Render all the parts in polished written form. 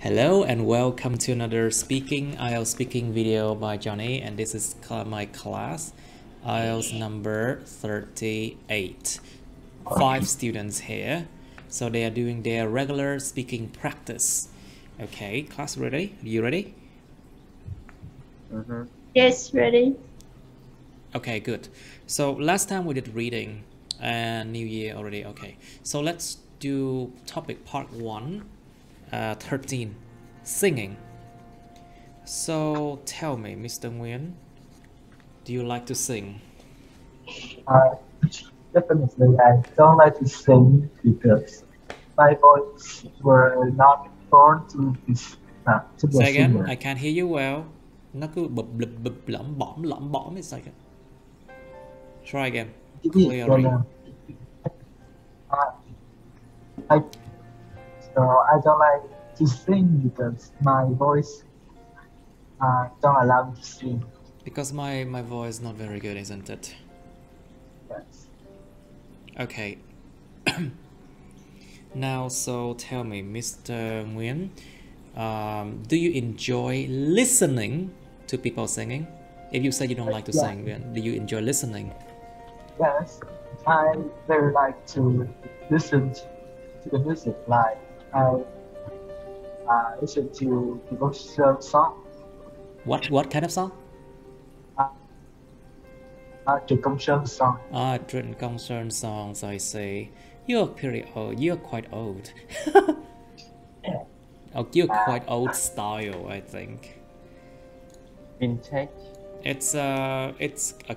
Hello and welcome to another IELTS speaking video by Johnny, and this is my class IELTS number 38. 5 students here, so they are doing their regular speaking practice. Okay, class ready? You ready? Yes, ready. Okay, good. So last time we did reading and New Year already. Okay, so let's do topic part 1. 13, singing. So tell me, Mr. Nguyen, do you like to sing? Definitely, I don't like to sing because my voice were not born to be to be a Say again, singer. I can't hear you well. Nó cứ bụp bụp bụp lẩm bõm. It's like try again. Clearly. I don't like to sing because my voice don't allow me to sing. Because my voice is not very good, isn't it? Yes. Okay. Now, so tell me, Mr. Nguyen, do you enjoy listening to people singing? If you say you don't like to sing, do you enjoy listening? Yes, I very like to listen to the music. Like I listen to devotional song. What kind of song? Truyền công sơn song. Truyền công sơn songs, I see. You're pretty old. You're quite old. Oh, you're quite old style, I think. Vintage. It's a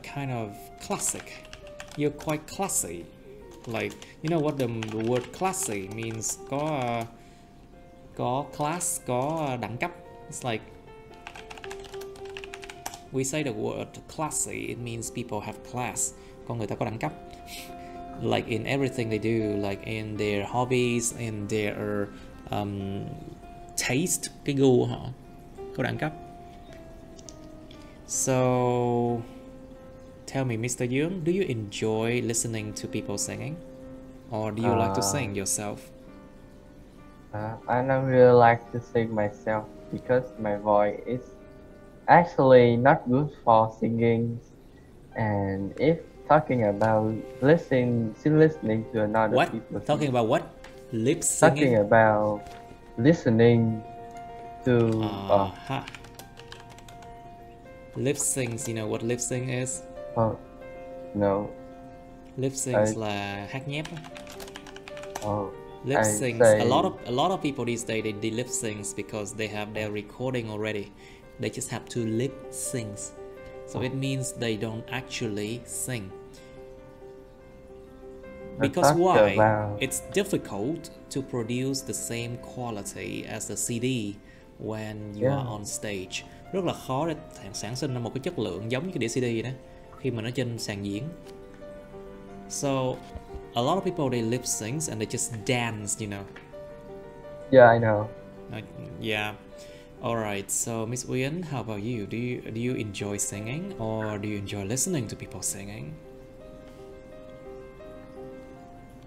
kind of classic. You're quite classy. Like, you know what the word classy means? Có class, có đẳng cấp. It's like we say the word classy, it means people have class. Con người ta có đẳng cấp. Like in everything they do, like in their hobbies, in their taste, cái gu họ có đẳng cấp. So tell me, Mr. Yoon, do you enjoy listening to people singing? Or do you like to sing yourself? I don't really like to sing myself because my voice is actually not good for singing. And if talking about listening to another What? people Talking about what? Lip singing? Talking about listening to lip syncs, you know what lip sync is? Oh, no. Lip syncs là hát nhép. Oh, lip syncs. A lot of people these days they lip syncs because they have their recording already. They just have to lip sync. So it means they don't actually sing. Because why? It's difficult to produce the same quality as the CD when you are on stage. Rất là khó để sản sinh ra một cái chất lượng giống như cái đĩa CD đó khi mà nó trên sàn diễn. So a lot of people they lip sync and they just dance, you know. Yeah, I know. Yeah. All right. So Miss Uyên, how about you? Do you enjoy singing or do you enjoy listening to people singing?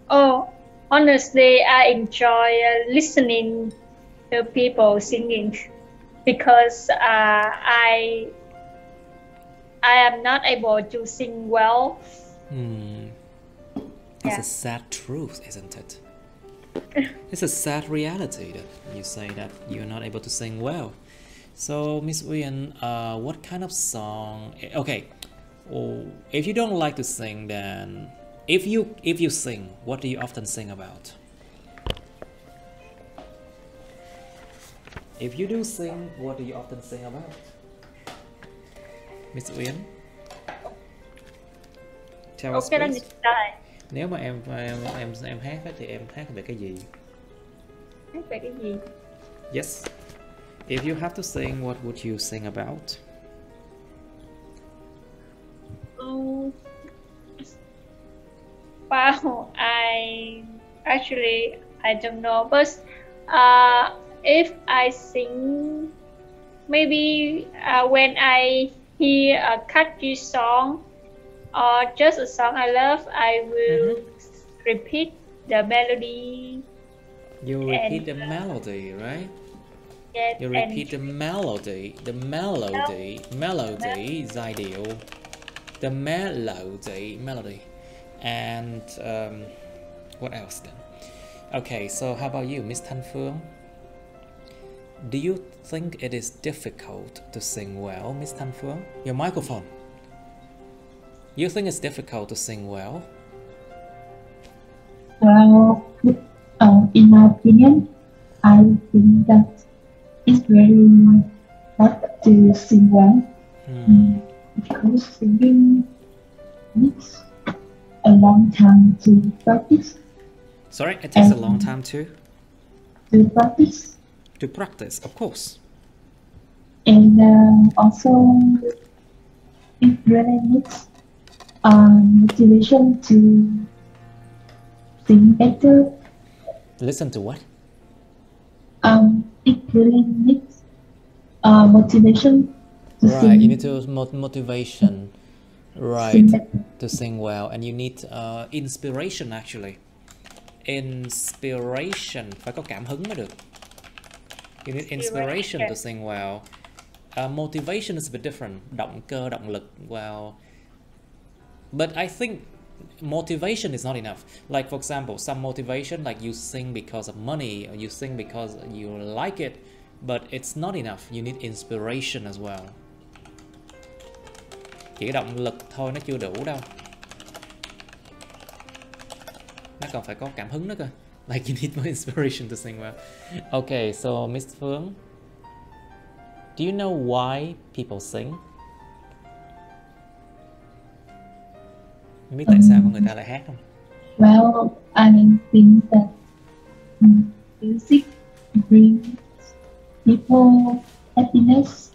Oh, honestly, I enjoy listening to people singing because I am not able to sing well. That's a sad truth, isn't it? It's a sad reality that you say that you're not able to sing well. So, Miss Uyên, what kind of song? Okay, if you don't like to sing, then if you sing, what do you often sing about? If you do sing, what do you often sing about? Miss Uyên? Tell us, please. Nếu mà em hát thì em hát về cái gì? Hát về cái gì? Yes. If you have to sing, what would you sing about? Wow, I don't know, but if I sing, maybe when I hear a catchy song or just a song I love, I will repeat the melody. You repeat the melody, right? get You repeat the melody, giai điệu, the melody, and what else then? Okay, so how about you, Miss Thanh Phương? Do you think it is difficult to sing well, Miss Thanh Phương? Your microphone. You think it's difficult to sing well? Well, in my opinion, I think that it's very hard to sing well because singing needs a long time to practice. Sorry, it takes a long time to practice. To practice, of course. And also, it really needs motivation to sing better. Listen to what? It really needs motivation to right, sing. You need to motivation, right, Sing to sing well, and you need inspiration actually. Inspiration, phải có cảm hứng mới được. You need inspiration to sing well. Motivation is a bit different. Động cơ, động lực. Well, but I think motivation is not enough. Like for example, some motivation, like you sing because of money, or you sing because you like it, but it's not enough. You need inspiration as well. Chỉ động lực thôi nó chưa đủ đâu. Nó còn phải có cảm hứng nữa cơ. Like you need more inspiration to sing well. Okay, so Miss Phương, do you know why people sing? Biết tại sao con người ta lại hát không? Well, I think that music brings people happiness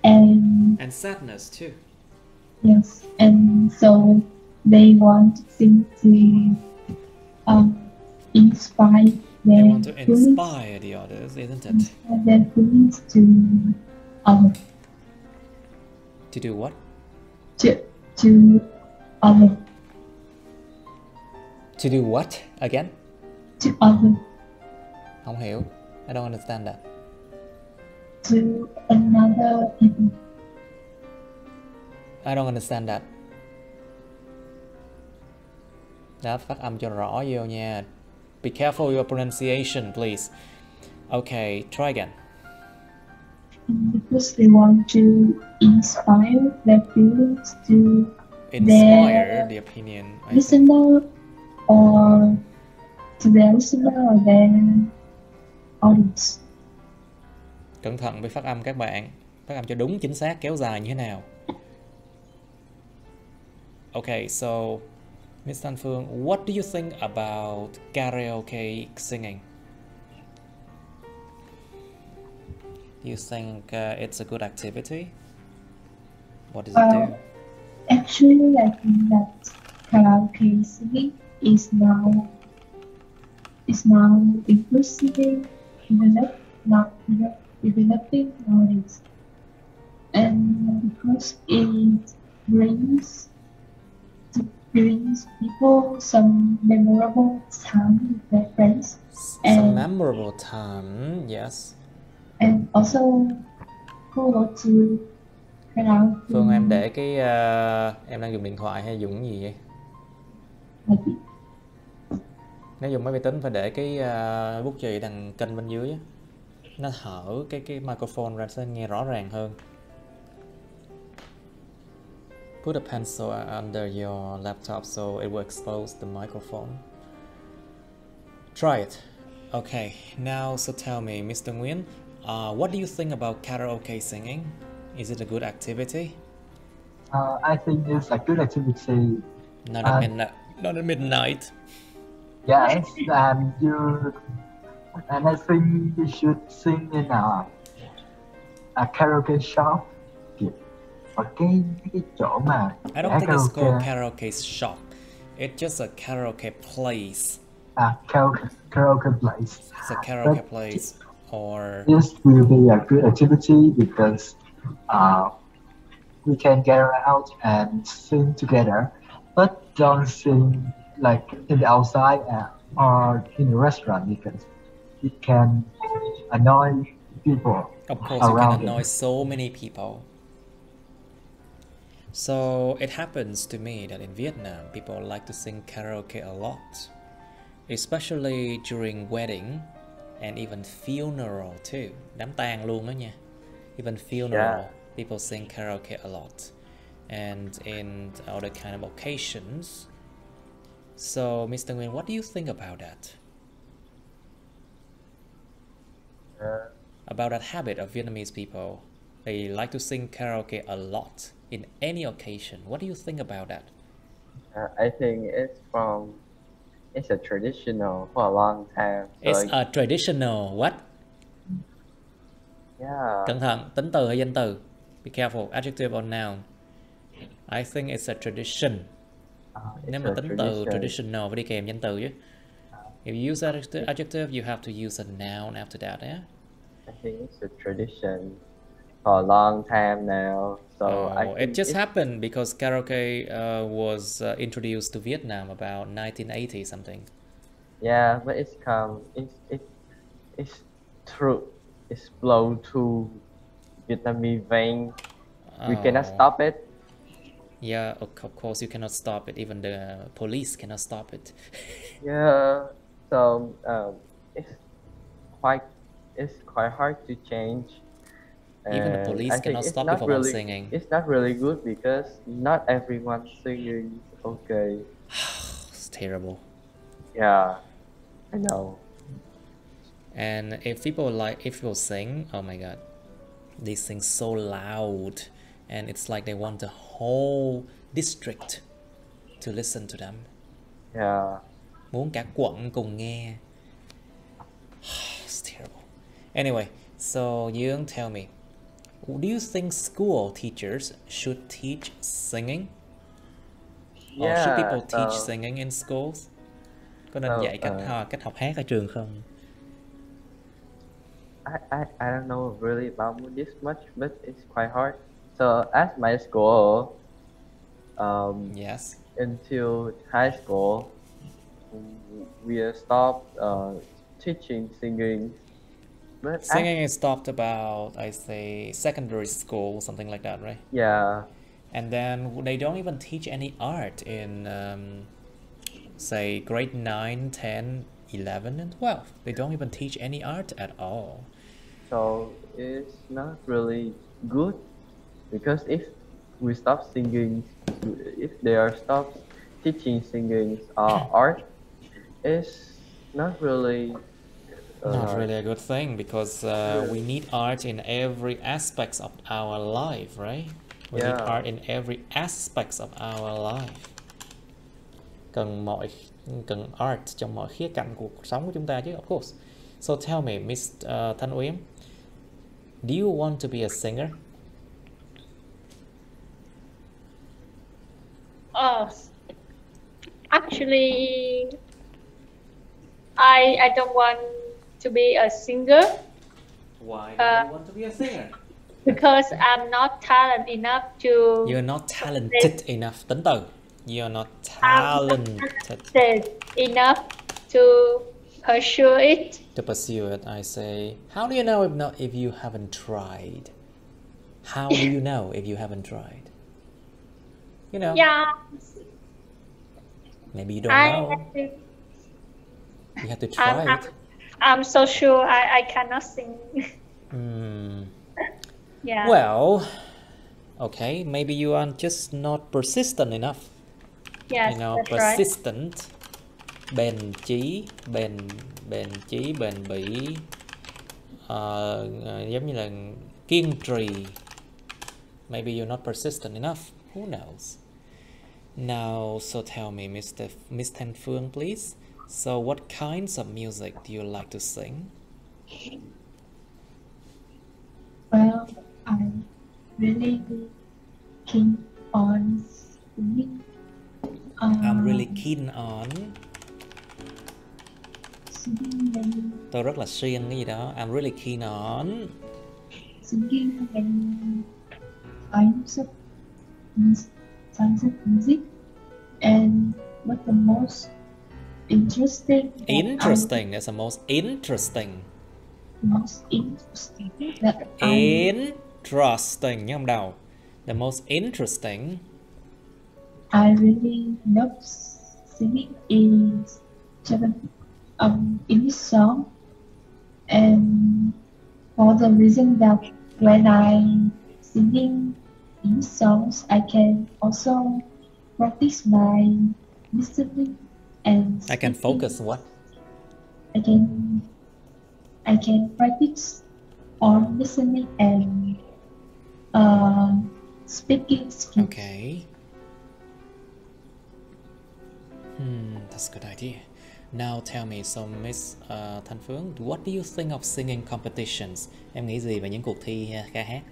and sadness too. yes, and so they want to sing to inspire They their want to feelings, inspire the others, isn't it? their feelings to others, To do what? to others, To do what? Again? to others, Không hiểu. I don't understand that. to another people. I don't understand that. Đó, phát âm cho rõ vô nha. Be careful your pronunciation, please. Okay, try again. Because they want to inspire their feelings to Inspire the opinion. I think. listener or to their listener or their audience. Cẩn thận với phát âm các bạn. Phát âm cho đúng chính xác, kéo dài như thế nào. Okay, so Miss Thanh Phương, what do you think about karaoke singing? Do you think it's a good activity? What does it do? Actually, I think that karaoke singing is now increasingly developing nowadays, and because it brings people some memorable time with their friends. Some memorable time, yes. And also who go to karaoke. Phương, em để cái em đang dùng điện thoại hay dùng cái gì vậy? Nếu dùng máy vi tính phải để cái bút chì đằng kênh bên dưới á. Nó hở cái microphone ra sẽ nghe rõ ràng hơn. Put a pencil under your laptop so it will expose the microphone. Try it. Okay, now so tell me, Mr. Nguyen, what do you think about karaoke singing? Is it a good activity? I think it's a good activity. Not at midnight. Not at midnight. Yes, and I think we should sing in a karaoke shop. Ở cái chỗ mà I don't think it's called karaoke shop. It's just a karaoke place. Karaoke place. It's a karaoke place. Or this will be a good activity because we can gather out and sing together, but don't sing like in the outside or in the restaurant because it can annoy people Of course, you can around annoy them. so many people. So it happens to me that in Vietnam, people like to sing karaoke a lot, especially during wedding and even funeral too. Đám tang luôn đó nha. Even funeral, people sing karaoke a lot, and in other kind of occasions. So, Mr. Nguyen, what do you think about that? About that habit of Vietnamese people, they like to sing karaoke a lot in any occasion. What do you think about that? I think it's a traditional for a long time. So It's a traditional what? Yeah. Cẩn thận, tính từ hay danh từ? Be careful, adjective or noun. I think it's a tradition. Nếu mà tính từ traditional phải đi kèm danh từ chứ. If you use adjective, you have to use a noun after that, yeah? I think it's a tradition for a long time now. So it just happened because karaoke was introduced to Vietnam about 1980 something. Yeah, but it's true. It's flow to Vietnamese vein. We cannot stop it. Yeah, of course you cannot stop it. Even the police cannot stop it. Yeah, so it's quite hard to change. Even the police cannot stop you from singing. It's not really good because not everyone singing okay. It's terrible. Yeah, I know. And if people sing, oh my god, they sing so loud, and it's like they want the whole district to listen to them. Yeah. Muốn cả quận cùng nghe. It's terrible. Anyway, so you tell me, do you think school teachers should teach singing? Yeah, or should people teach singing in schools? Có nên dạy cách học hát ở trường không? I don't know really about this much, but it's quite hard. So at my school, yes, until high school, we stopped teaching singing. But singing is stopped about, I say, secondary school, something like that, right? Yeah. And then they don't even teach any art in, say, grade 9, 10, 11, and 12. They don't even teach any art at all. So it's not really good, because if we stop singing, if they are stopped teaching singing art, it's not really a good thing, because we need art in every aspects of our life, right? We need art in every aspects of our life. Cần art trong mọi khía cạnh của cuộc sống của chúng ta chứ, of course. So tell me, Miss Thanh Uyên, do you want to be a singer? Actually, I don't want to be a singer. Why don't you want to be a singer? Because I'm not talented enough to... You're not talented enough. Tính từ. You're not talented enough to pursue it. To pursue it, I say. How do you know if you haven't tried? How do you know if you haven't tried? You know. Yeah. Maybe you don't know. You have to try it. I'm so sure I cannot sing. Yeah. Well, okay, maybe you are just not persistent enough. Yes, you know, that's persistent, right. bền chí, bền bỉ, giống như là kiên trì. Maybe you're not persistent enough. Who knows? Now, so tell me, Miss Thanh Phương, please. So, what kinds of music do you like to sing? Well, I'm really keen on singing. I'm really keen on. Singing. Tôi rất là siêng cái gì đó. I'm really keen on. Singing and kinds of music, and what the most interesting. Interesting. That's the most interesting. most interesting that Interesting nhớ không đầu. The most interesting. I really love singing is English song, and for the reason that when I singing English songs, I can also practice my listening and I can speaking. focus what? I can practice on listening and speaking skills. Okay. That's a good idea. Now tell me, so Miss Thanh Phương, what do you think of singing competitions? Em nghĩ gì về những cuộc thi ca hát?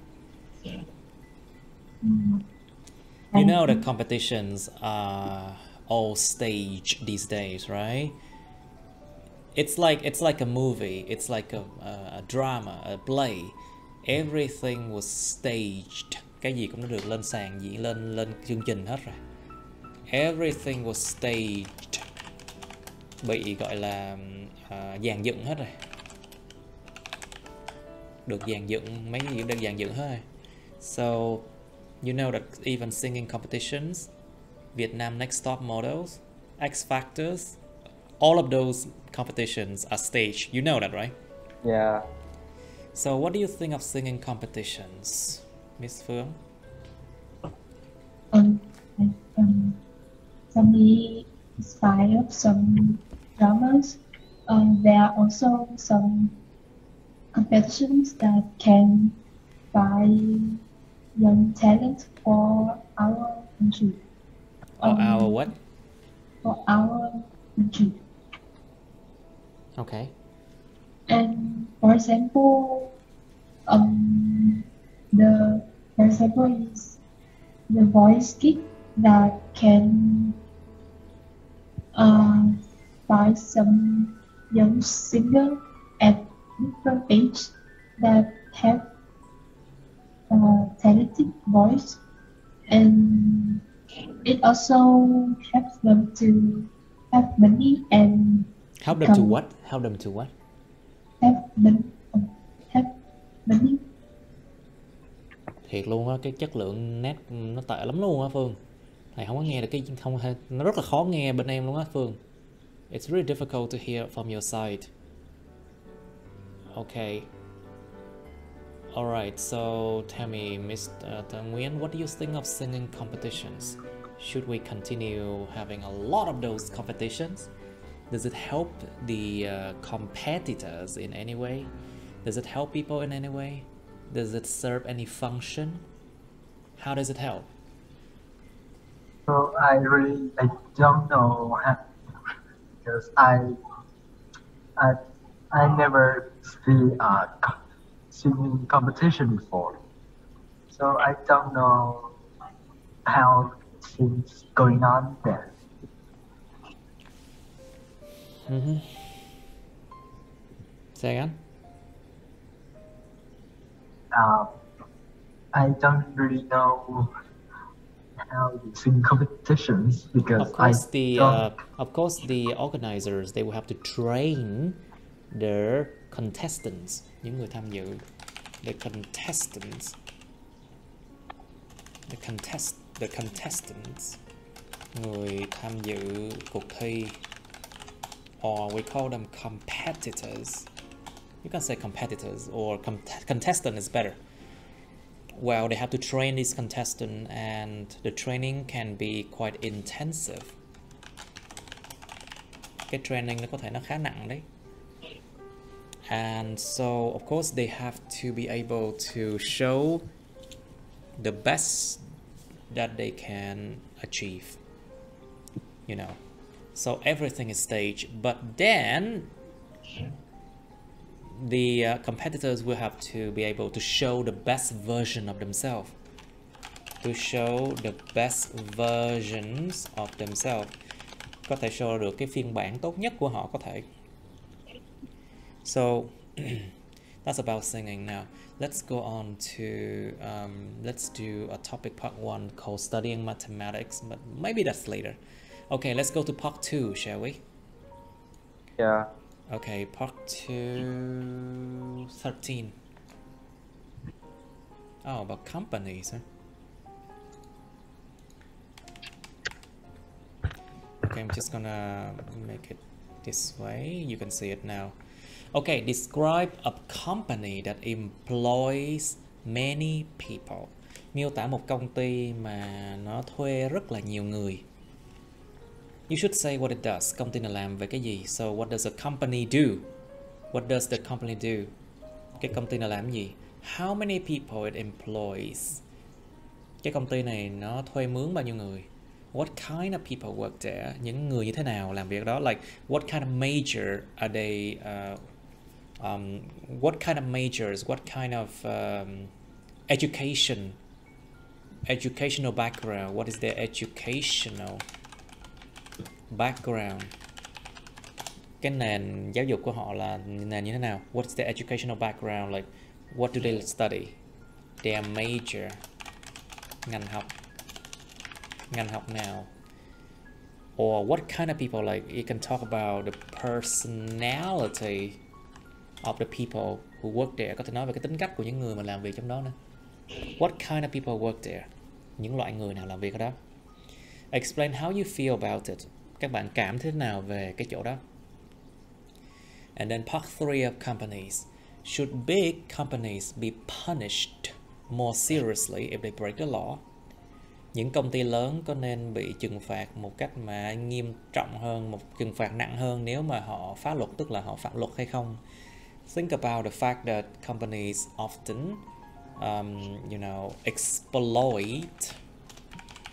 You know the competitions are all staged these days, right? It's like a movie. It's like a drama, a play. Everything was staged. Cái gì cũng đã được lên sàn diễn, lên chương trình hết rồi. Everything was staged. Bị gọi là dàn dựng hết rồi. Được dàn dựng, mấy cái gì được dàn dựng hết rồi. So, you know that even singing competitions, Vietnam Next Top Models, X Factors, all of those competitions are staged. You know that, right? Yeah. So, what do you think of singing competitions, Miss Phương? For me, inspired some dramas. There are also some competitions that can buy young talent for our country. Our what? For our country. Okay. And for example, is the voice kit that can buy some young singer at different age that have talented voice, and it also helps them to have money and help them to what? Help them to what? Have money. Thiệt luôn á, cái chất lượng nét nó tệ lắm luôn á Phương. Thầy không có nghe được cái không, nó rất là khó nghe bên em luôn á Phương. It's really difficult to hear from your side. Okay. Alright, so tell me, Mr. Tân Nguyễn, what do you think of singing competitions? Should we continue having a lot of those competitions? Does it help the competitors in any way? Does it help people in any way? Does it serve any function? How does it help? So I don't know how, because I never see a singing competition before, so I don't know how things going on there. Say again? I don't really know how you sing competitions because of course the organizers, they will have to train their contestants, những người tham dự, the contestants, người tham dự cuộc thi, or we call them competitors. You can say competitors, or contestant is better. Well, they have to train these contestants, and the training can be quite intensive. Cái training nó có thể nó khá nặng đấy. And so, of course, they have to be able to show the best that they can achieve. You know, so everything is staged, but then the competitors will have to be able to show the best version of themselves. Có thể show được cái phiên bản tốt nhất của họ có thể. So that's about singing. Now let's go on to let's do a topic part 1 called studying mathematics, but maybe that's later. Okay, let's go to part 2, shall we? Yeah. Okay, part 213. Oh, about companies, huh? Okay, I'm just gonna make it this way. You can see it now. Okay, describe a company that employs many people. Miêu tả một công ty mà nó thuê rất là nhiều người. You should say what it does. Công ty này làm về cái gì? So what does a company do? What does the company do? Cái công ty này làm gì? How many people it employs? Cái công ty này nó thuê mướn bao nhiêu người? What kind of people work there? Những người như thế nào làm việc đó? Like what kind of major are they? What kind of majors? What kind of educational background? What is their educational background? Cái nền giáo dục của họ là nền như thế nào? What's their educational background? Like what do they study? Their major, ngành học nào? Or what kind of people? Like you can talk about the personality of the people who work there. Có thể nói về cái tính cách của những người mà làm việc trong đó nữa. What kind of people work there? Những loại người nào làm việc ở đó? Explain how you feel about it. Các bạn cảm thế nào về cái chỗ đó? And then part 3 of companies. Should big companies be punished more seriously if they break the law? Những công ty lớn có nên bị trừng phạt một cách mà nghiêm trọng hơn, một trừng phạt nặng hơn nếu mà họ phá luật, tức là họ phạm luật hay không? Think about the fact that companies often, exploit.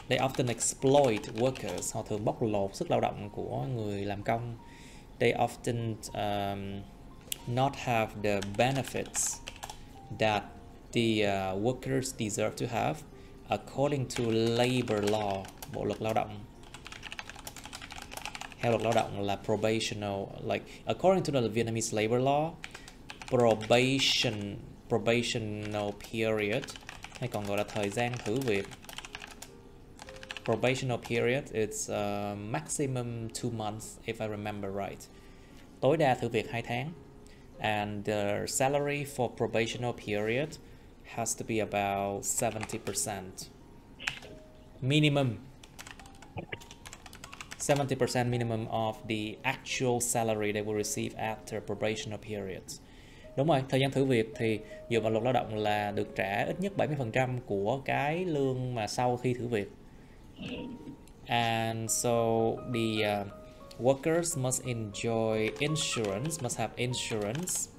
They often exploit workers. Họ thường bóc lột sức lao động của người làm công. They often not have the benefits that the workers deserve to have according to labor law, bộ luật lao động. Theo luật lao động là probational, like according to the Vietnamese labor law, probational period, hay còn gọi là thời gian thử việc. Probational period is maximum 2 months if I remember right. Tối đa thử việc 2 tháng. And the salary for probational period has to be about 70%. Minimum. 70% minimum of the actual salary they will receive after probational periods. Đúng rồi, thời gian thử việc thì dựa vào luật lao động là được trả ít nhất 70% của cái lương mà sau khi thử việc. And so the workers must enjoy insurance, must have insurance,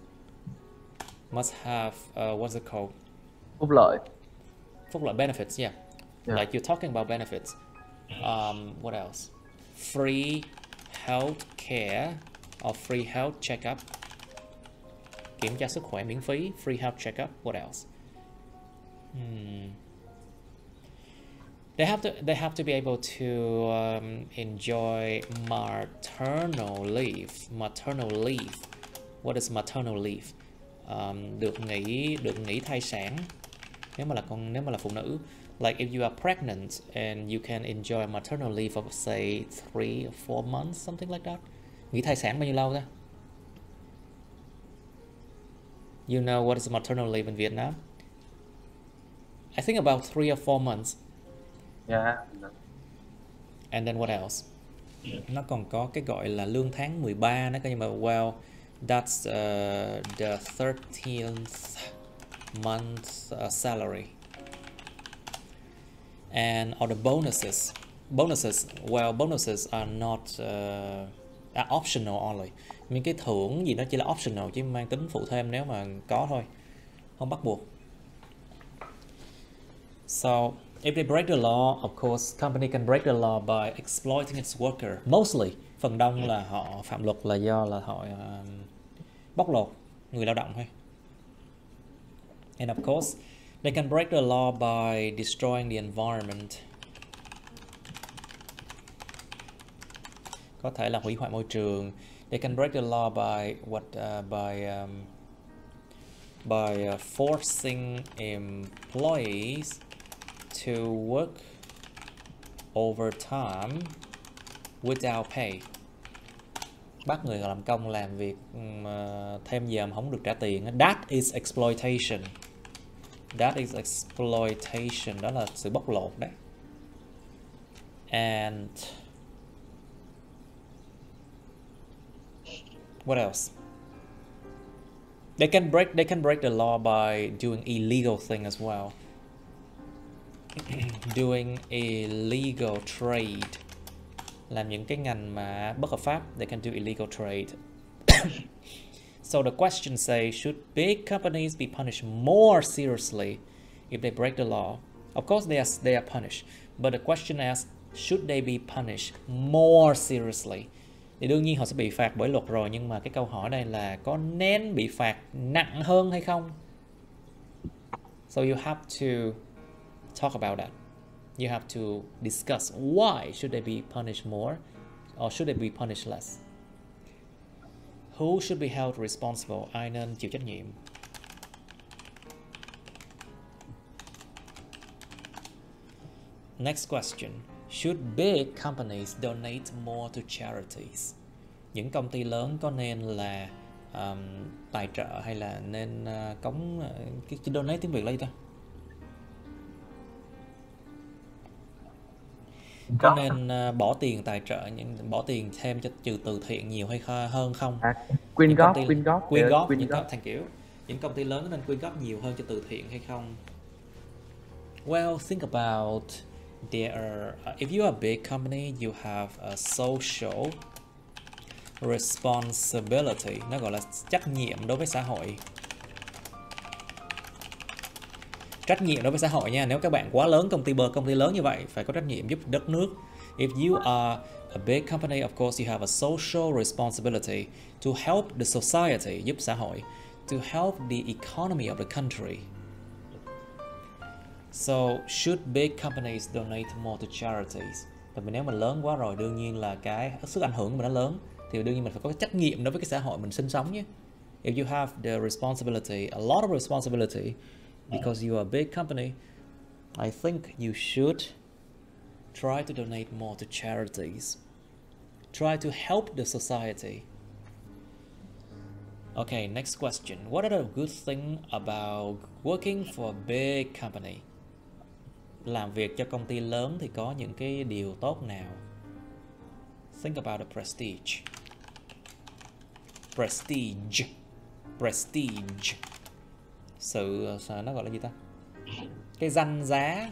must have what's it called? Phúc lợi. Phúc lợi, benefits, yeah. Like you're talking about benefits. What else? Free health care or free health checkup. Kiểm tra sức khỏe miễn phí, free health checkup. What else? They have to be able to enjoy maternal leave. Maternal leave. What is maternal leave? Được nghỉ thai sản nếu mà là phụ nữ. Like if you are pregnant and you can enjoy maternal leave of say 3 or 4 months, something like that. Nghỉ thai sản bao nhiêu lâu ta? You know what is maternal leave in Vietnam? I think about 3 or 4 months. Yeah. And then what else? Nó còn có cái gọi là lương tháng 13 nó coi, nhưng mà well, that's the 13th month salary. And or the bonuses. Bonuses are not are optional only. Những cái thưởng gì đó chỉ là optional, chỉ mang tính phụ thêm nếu mà có thôi, không bắt buộc. So if they break the law, of course, company can break the law by exploiting its worker. Mostly, phần đông là họ phạm luật là do là họ bóc lột người lao động thôi. And of course, they can break the law by destroying the environment. Có thể là hủy hoại môi trường. They can break the law by forcing employees to work overtime without pay. Bắt người làm công làm việc thêm giờ mà không được trả tiền. That is exploitation. That is exploitation. Đó là sự bóc lột đấy. And what else? They can break the law by doing illegal thing as well. Doing illegal trade. Làm những cái ngành mà bất hợp pháp. They can do illegal trade. So the question says, should big companies be punished more seriously if they break the law? Of course they are punished. But the question asks, should they be punished more seriously? Thì đương nhiên họ sẽ bị phạt bởi luật rồi, nhưng mà cái câu hỏi đây là có nên bị phạt nặng hơn hay không? So you have to talk about that. You have to discuss why should they be punished more or should they be punished less? Who should be held responsible? Ai nên chịu trách nhiệm? Next question. Should big companies donate more to charities? Những công ty lớn có nên là tài trợ hay là nên cống cái donate tiếng Việt là gì ta? Có nên bỏ tiền tài trợ, bỏ tiền thêm cho trừ từ thiện nhiều hay hơn không? Quyên góp. Thành kiểu những công ty lớn có nên quyên góp nhiều hơn cho từ thiện hay không? Well, think about if you are a big company, you have a social responsibility. Nó gọi là trách nhiệm đối với xã hội. Trách nhiệm đối với xã hội nha. Nếu các bạn quá lớn, công ty lớn như vậy phải có trách nhiệm giúp đất nước. If you are a big company, of course you have a social responsibility to help the society, giúp xã hội, to help the economy of the country. So should big companies donate more to charities? Tại vì nếu mình lớn quá rồi, đương nhiên là cái sức ảnh hưởng của mình nó lớn, thì đương nhiên mình phải có cái trách nhiệm đối với cái xã hội mình sinh sống nhé. If you have the responsibility, a lot of responsibility, because you are a big company, I think you should try to donate more to charities. Try to help the society. Okay, next question. What are the good things about working for a big company? Làm việc cho công ty lớn thì có những cái điều tốt nào? Think about the prestige. Prestige. Sự nó gọi là gì ta? Cái danh giá.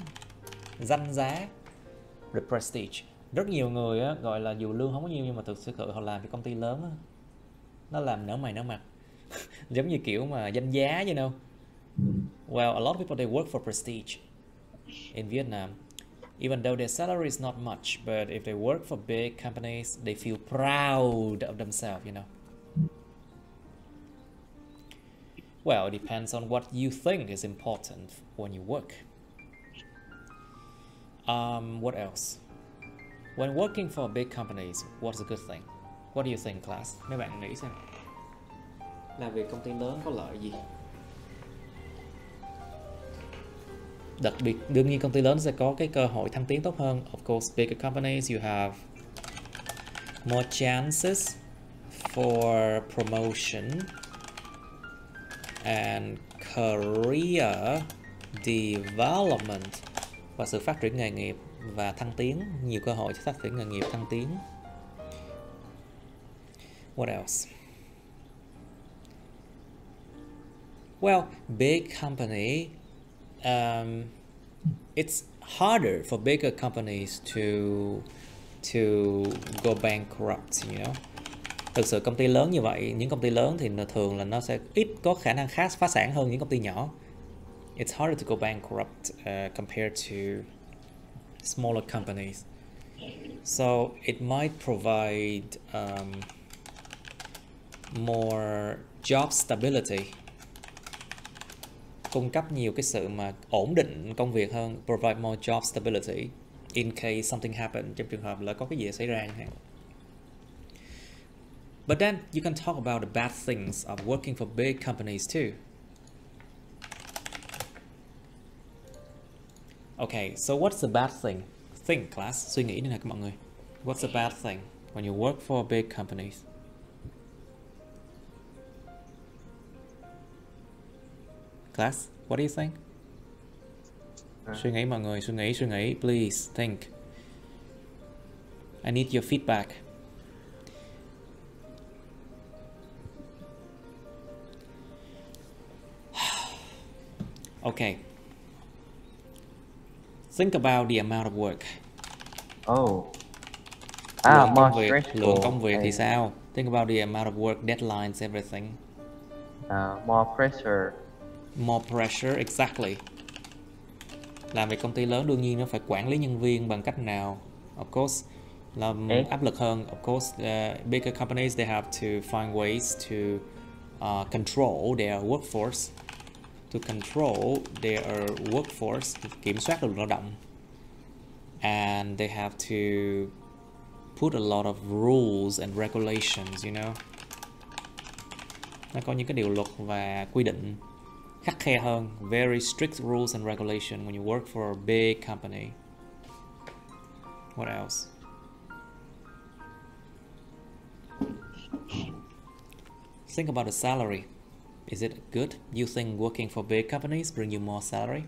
The prestige. Rất nhiều người á, gọi là dù lương không có nhiều nhưng mà thực sự họ làm cho công ty lớn á, nó làm nở mày nở mặt. Giống như kiểu mà danh giá, you know. Well, a lot of people they work for prestige in Vietnam. Even though their salary is not much, but if they work for big companies, they feel proud of themselves, you know. Well, it depends on what you think is important when you work. What else? When working for big companies, what's a good thing? What do you think, class? Mấy bạn nghĩ xem. Làm việc công ty lớn có lợi gì? Đặc biệt, đương nhiên công ty lớn sẽ có cái cơ hội thăng tiến tốt hơn. Of course, bigger companies, you have more chances for promotion and career development, và sự phát triển nghề nghiệp và thăng tiến, nhiều cơ hội cho phát triển nghề nghiệp thăng tiến. What else? Well, big company, it's harder for bigger companies to go bankrupt, you know. Thực sự công ty lớn như vậy, những công ty lớn thì thường là nó sẽ ít có khả năng phá sản hơn những công ty nhỏ. It's harder to go bankrupt compared to smaller companies. So it might provide more job stability, cung cấp nhiều cái sự mà ổn định công việc hơn, provide more job stability in case something happen, trong trường hợp là có cái gì xảy ra chẳng hạn. But then you can talk about the bad things of working for big companies too. Okay, so what's the bad thing? Think, class. Suy nghĩ đi nè các mọi người. What's the bad thing when you work for big companies? Class, what do you think? Suy nghĩ mọi người, suy nghĩ. Please think. I need your feedback. Okay. Think about the amount of work. Lượng công việc thì sao? Think about the amount of work, deadlines, everything. More pressure. More pressure, exactly. Làm việc công ty lớn đương nhiên nó phải quản lý nhân viên bằng cách nào? Of course, làm áp lực hơn. Of course, bigger companies they have to find ways to control their workforce. To control their workforce, kiểm soát lực lượng lao động. And they have to put a lot of rules and regulations, you know. Nó có những cái điều luật và quy định khắt khe hơn. Very strict rules and regulations when you work for a big company. What else? Think about the salary. Is it good? You think working for big companies bring you more salary?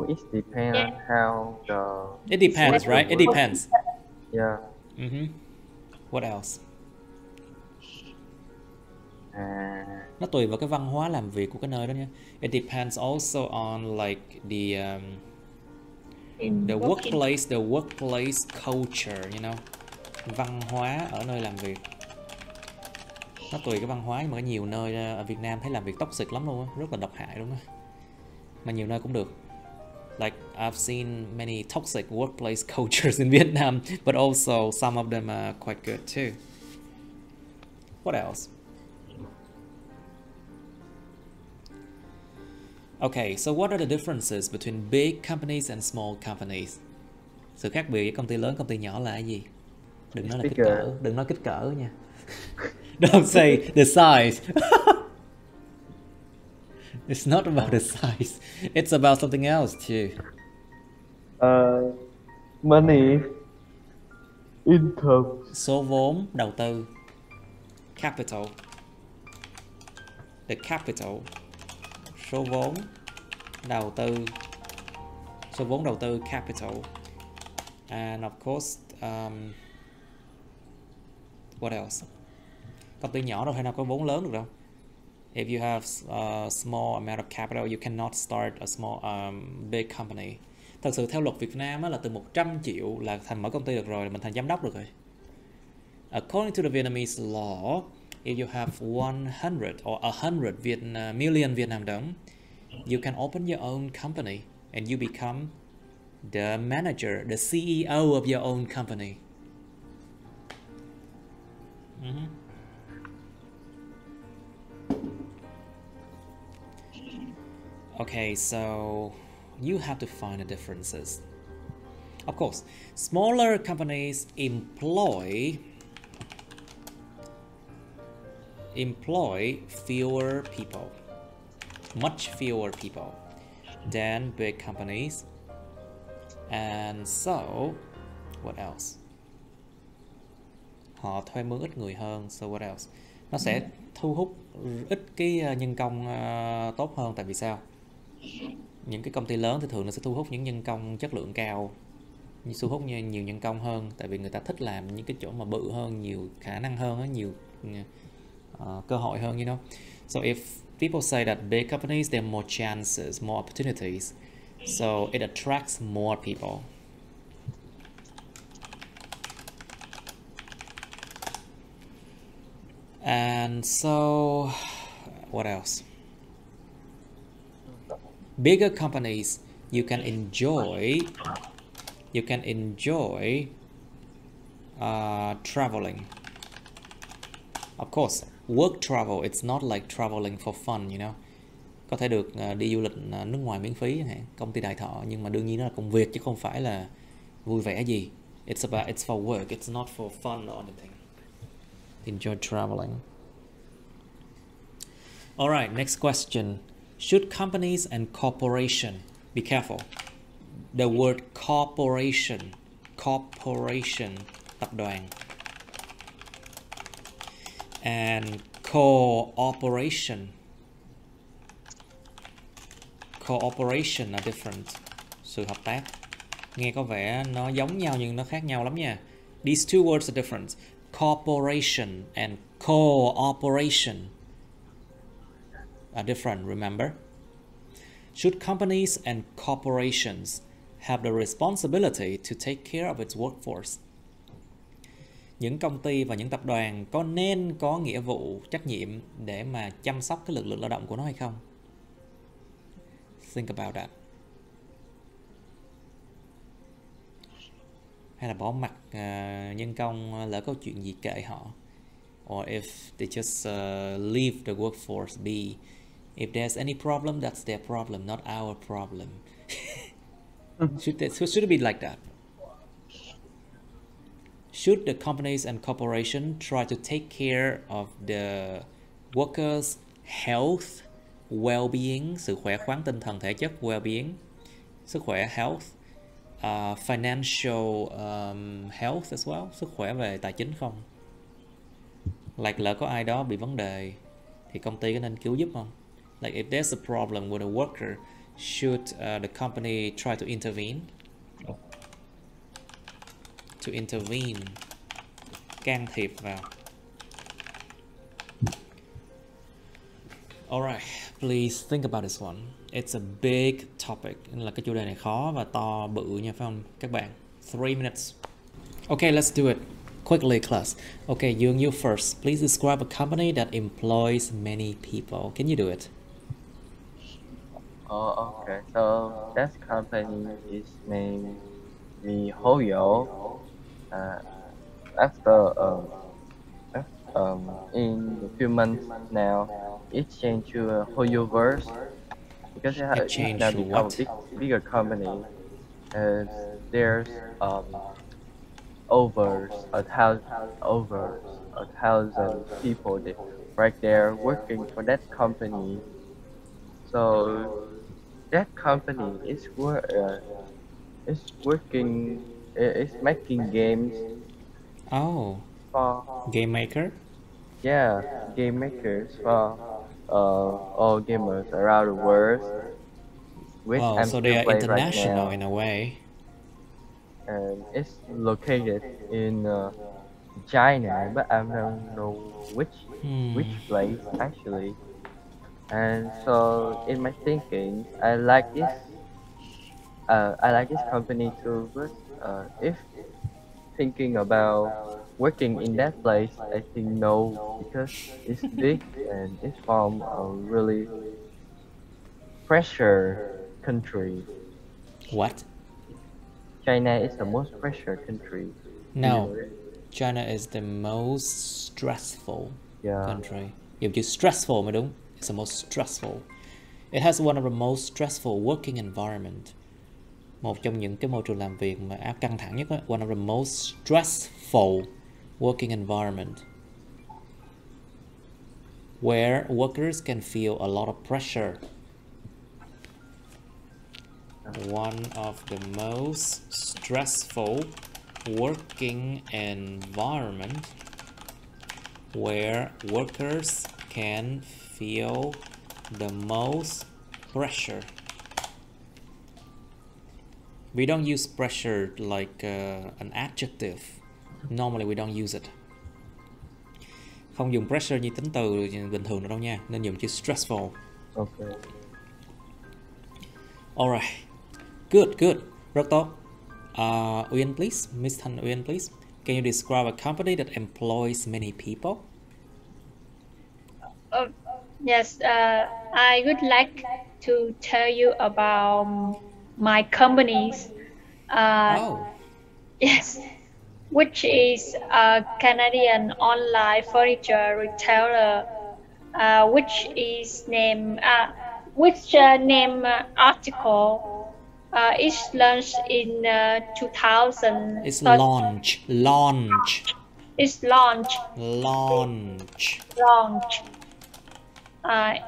It depends on how the... It depends, right? It depends. Yeah. What else? Nó tùy vào cái văn hóa làm việc của cái nơi đó nha. It depends also on like the workplace culture, you know. Văn hóa ở nơi làm việc. Nó tùy cái văn hóa, nhưng mà có nhiều nơi ở Việt Nam thấy làm việc toxic lắm luôn á, rất là độc hại luôn á. Mà nhiều nơi cũng được. Like I've seen many toxic workplace cultures in Vietnam, but also some of them are quite good too. What else? Okay, so what are the differences between big companies and small companies? Sự khác biệt với công ty lớn, công ty nhỏ là cái gì? Đừng nói là kích cỡ, đừng nói kích cỡ nha. Don't say the size. It's not about the size. It's about something else too. Money, income. Số vốn đầu tư. Capital. The capital. Số vốn đầu tư. Số vốn đầu tư, capital. And of course, what else? Công ty nhỏ đâu thể nào có vốn lớn được đâu. If you have a small amount of capital, you cannot start a small big company. Thật sự theo luật Việt Nam á, là từ 100 triệu là thành mở công ty được rồi, là mình thành giám đốc được rồi. According to the Vietnamese law, if you have 100 or 100 million Vietnam đồng, you can open your own company and you become the manager, the CEO of your own company. Okay, so you have to find the differences. Of course, smaller companies employ fewer people, much fewer people than big companies. And so, what else? Họ thuê mướn ít người hơn, so what else? Nó sẽ thu hút ít cái nhân công tốt hơn, tại vì sao? Những cái công ty lớn thì thường nó sẽ thu hút những nhân công chất lượng cao, thu hút nhiều nhân công hơn, tại vì người ta thích làm những cái chỗ mà bự hơn, nhiều khả năng hơn, nhiều cơ hội hơn, you know. So if people say that big companies, there are more chances, more opportunities, so it attracts more people. And so, what else? Bigger companies, you can enjoy traveling. Of course, work travel, it's not like traveling for fun, you know. Có thể được đi du lịch nước ngoài miễn phí, công ty đại thọ, nhưng mà đương nhiên nó là công việc chứ không phải là vui vẻ gì. It's for work, it's not for fun or anything. Enjoy traveling. All right, next question. Should companies and corporation, be careful. The word corporation, tập đoàn, and cooperation, cooperation are different. Sự hợp tác. Nghe có vẻ nó giống nhau nhưng nó khác nhau lắm nha. These two words are different. Cooperation and cooperation are different, remember? Should companies and corporations have the responsibility to take care of its workforce? Những công ty và những tập đoàn có nên có nghĩa vụ, trách nhiệm để mà chăm sóc cái lực lượng lao động của nó hay không? Think about that. Hay là bỏ mặc nhân công lỡ có chuyện gì kệ họ? Or if they just leave the workforce be. If there's any problem, that's their problem, not our problem. Should it be like that? Should the companies and corporations try to take care of the workers' health, well-being, sự khỏe khoắn tinh thần thể chất, well-being, sức khỏe health, financial health as well, sức khỏe về tài chính không? Like lỡ có ai đó bị vấn đề thì công ty có nên cứu giúp không? Like if there's a problem with a worker, should the company try to intervene? To intervene, can thiệp vào. Alright, please think about this one. It's a big topic. Nên là cái chủ đề này khó và to bự nha, phải không các bạn? 3 minutes. Okay, let's do it. Quickly, class. Okay, you first. Please describe a company that employs many people. Can you do it? Oh, okay. So that company is named miHoYo. After in a few months now, it changed to a HoYoverse because it now become a bigger company. There's over a thousand people right there working for that company. So that company is working. It's making games. Oh. For game maker. Yeah, game makers for all gamers around the world. Wow, so they are international right in a way. And it's located in China, but I don't know which place actually. And so, in my thinking, I like this company too. But if thinking about working in that place, I think no, because it's big and it's from a really pressure country. What? China is the most pressure country. No, China is the most stressful country. Dùng chữ stressful mới đúng. It's the most stressful. It has one of the most stressful working environment. Một trong những cái môi trường làm việc mà căng thẳng nhất đó. One of the most stressful working environment. Where workers can feel a lot of pressure. One of the most stressful working environment where workers can feel the most pressure. We don't use pressure like an adjective. Normally we don't use it. Không dùng pressure như tính từ bình thường đâu nha, nên dùng chữ stressful. Okay. Alright. Good. Rất tốt. Uyên, please. Miss Thanh Uyên, please. Can you describe a company that employs many people? Yes, I would like to tell you about my companies. Yes, which is a Canadian online furniture retailer, which is named article. It's launched in 2000. It's launch. It's launched. In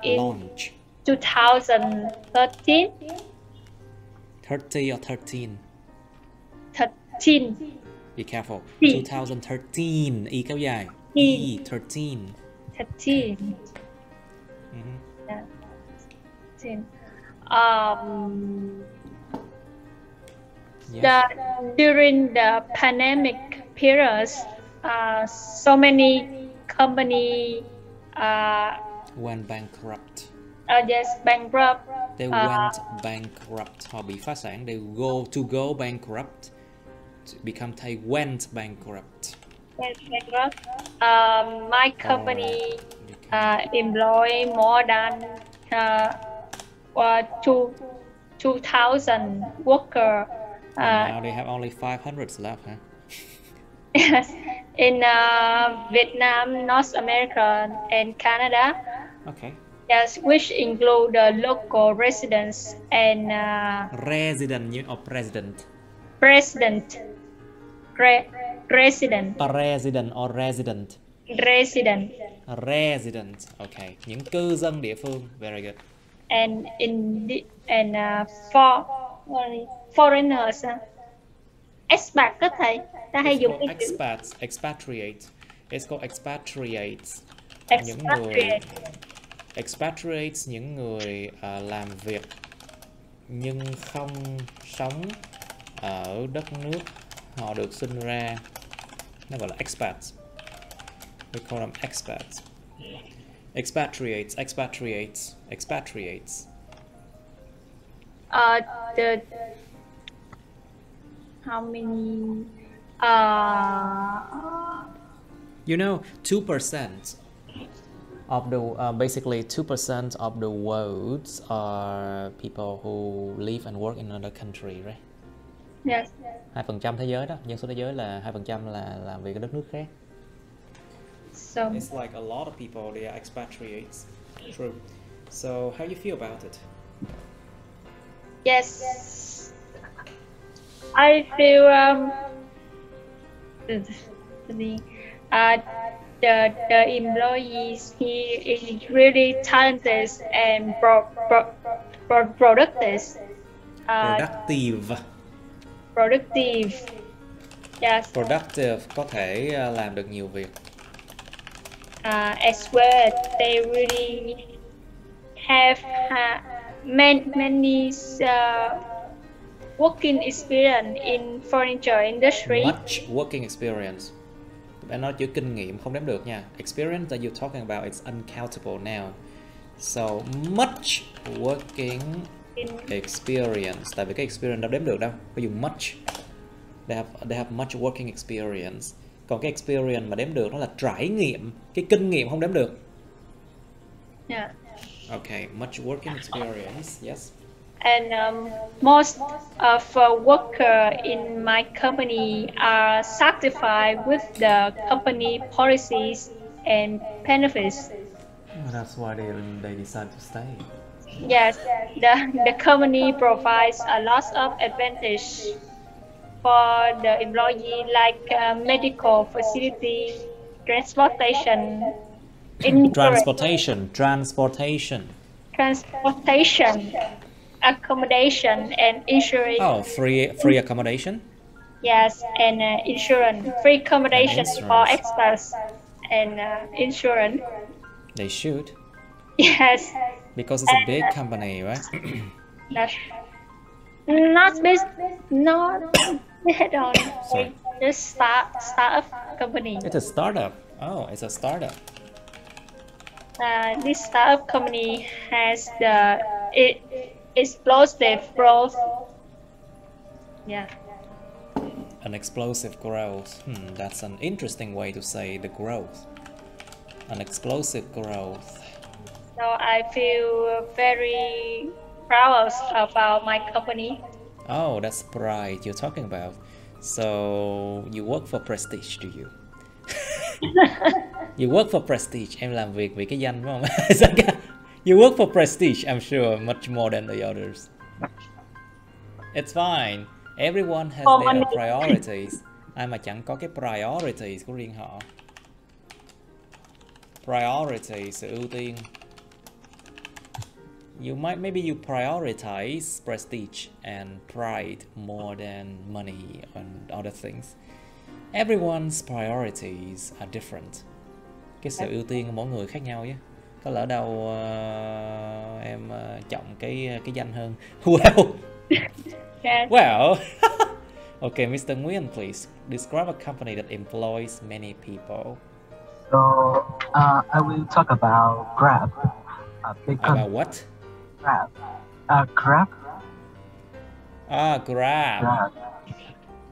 Launch. 2013. 30 or 13? 13. Be careful. 2013. Y kéo dài. E 13. 13. Mm-hmm. Yeah. 13. Yes. During the pandemic periods, so many company Went bankrupt. yes, bankrupt. They went bankrupt. Họ bị phá sản. They go bankrupt. They went bankrupt. My company employ more than 2,000 workers. Now they have only 500 left, huh? Yes, in Vietnam, North America, and Canada. Okay. Yes, which include the local residents and Resident or president? President. Resident. President or resident? Resident. Resident. Okay. Những cư dân địa phương. Very good. And foreigners. Expat đó thầy. Ta hay dùng cái chữ expatriate. It's called expatriates. Expatriates, những người làm việc nhưng không sống ở đất nước họ được sinh ra, nó gọi là expats. We call them expats. Expatriates. How many? You know, 2% of the basically 2% of the world are people who live and work in another country, right? Yes. 2% thế giới đó, dân số thế giới là 2% là làm việc ở đất nước khác. So it's like a lot of people, they are expatriates. True. So how you feel about it? Yes, I feel the employees here is really talented and productive. Productive. Yes. Productive, có thể làm được nhiều việc. As well, they really have many working experience in furniture industry. Much working experience. Bạn nói chữ kinh nghiệm không đếm được nha. Experience that you're talking about is uncountable now. So much working experience. Tại vì cái experience đâu đếm được đâu. Có dùng much. They have much working experience. Còn cái experience mà đếm được nó là trải nghiệm. Cái kinh nghiệm không đếm được. Yeah. Okay, much working experience. Yes. And most of workers in my company are satisfied with the company policies and benefits. Oh, that's why they decide to stay. Yes, the company provides a lot of advantage for the employee, like medical facility, transportation, accommodation, and insurance. Oh, free accommodation? Yes, and insurance. Free accommodation for expats and insurance. They should. Yes. Because it's a big company, right? Not big, not big on. Sorry. Just startup company. It's a startup. Oh, it's a startup. This startup company has the explosive growth. Yeah. An explosive growth. That's an interesting way to say the growth. An explosive growth. So I feel very proud about my company. Oh, that's pride you're talking about. So you work for prestige, do you? You work for prestige. Em làm việc vì cái danh phải không? You work for prestige, I'm sure, much more than the others. It's fine. Everyone has their priorities. Ai mà chẳng có cái priorities của riêng họ. Priority, sự ưu tiên. Maybe you prioritize prestige and pride more than money and other things. Everyone's priorities are different. Cái sự ưu tiên của mỗi người khác nhau chứ. Có lỡ đâu em chọn cái danh hơn. Well. Yes. Well. Okay, Mr. Nguyen, please describe a company that employs many people. So I will talk about Grab. About what? Grab. Grab. Grab. Grab.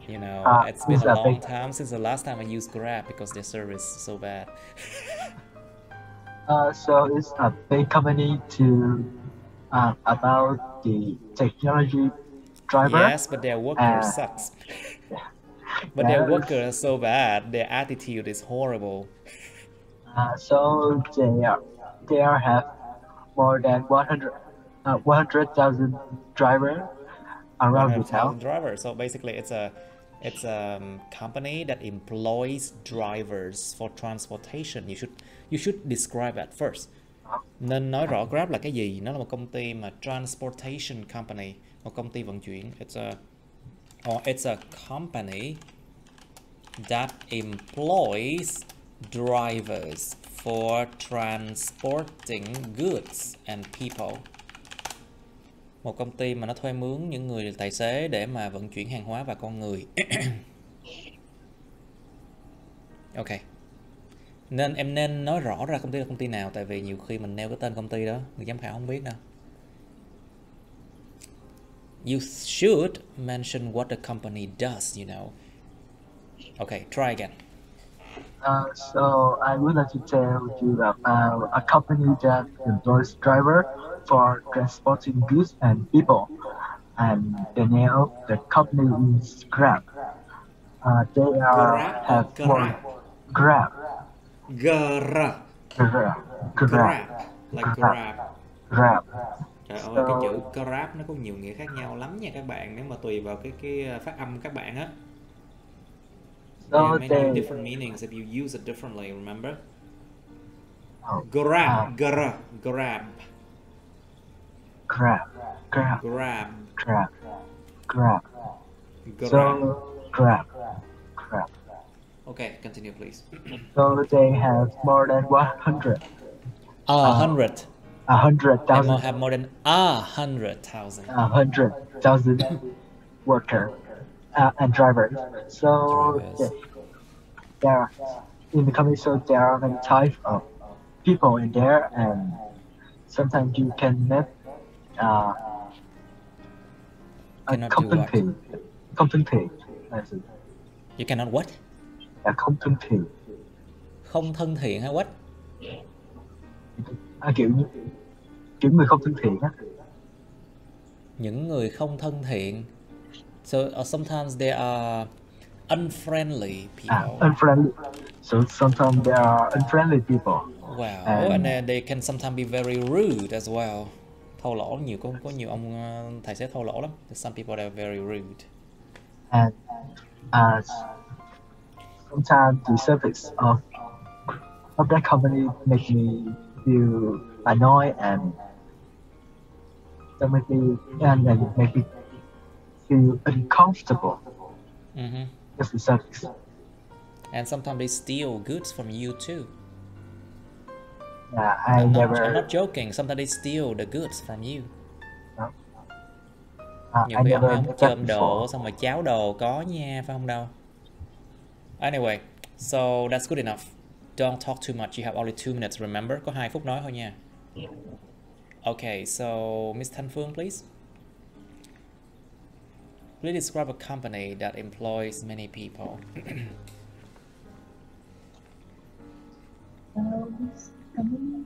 You know, it's been a long time since the last time I used Grab because their service is so bad. So it's a big company to about the technology driver. Yes, but their worker sucks. But their workers are so bad. Their attitude is horrible. So they have more than 100,000 drivers around the town. Drivers. So basically, it's a company that employs drivers for transportation. You should describe that first. Nên nói rõ Grab là cái gì. Nó là một công ty mà transportation company, một công ty vận chuyển. It's a company that employs drivers for transporting goods and people. Một công ty mà nó thuê mướn những người tài xế để mà vận chuyển hàng hóa và con người. Ok. Nên em nên nói rõ ra công ty là công ty nào, tại vì nhiều khi mình nêu cái tên công ty đó người giám khảo không biết đâu. You should mention what the company does, you know. Okay, try again. So I would like to tell you about a company that employs drivers for transporting goods and people. And the name of the company is Grab. They have more Grab. Grab. Like Grab. Grab. Trời ơi, cái chữ Grab nó có nhiều nghĩa khác nhau lắm nha các bạn, nếu mà tùy vào cái phát âm các bạn á. There are many different meanings if you use it differently, remember? Grab. So Grab. Okay, continue please. So they have more than 100. 100,000. They have more than 100,000. 100,000 workers and drivers. So there are in the company. So there are many types of people in there, and sometimes you can meet a company. You cannot what? Không thân thiện hay what? Kiểu người không thân thiện á. Những người không thân thiện. So sometimes they are unfriendly people. Unfriendly. So sometimes they are unfriendly people. Wow. And then they can sometimes be very rude as well. Thô lỗ, có nhiều ông tài xế thô lỗ lắm. Some people are very rude. And sometimes the service of that company make me feel annoyed and make me feel uncomfortable. Just the service. And sometimes they steal goods from you too. Yeah, I'm not joking. Sometimes they steal the goods from you. Nhiều khi ông chôm đồ xong rồi cháo đồ có nha, phải không đâu? Anyway, so that's good enough. Don't talk too much. You have only 2 minutes, remember? Có 2 phút nói thôi nha. Okay, so Miss Thanh Phương, please. Please describe a company that employs many people. This company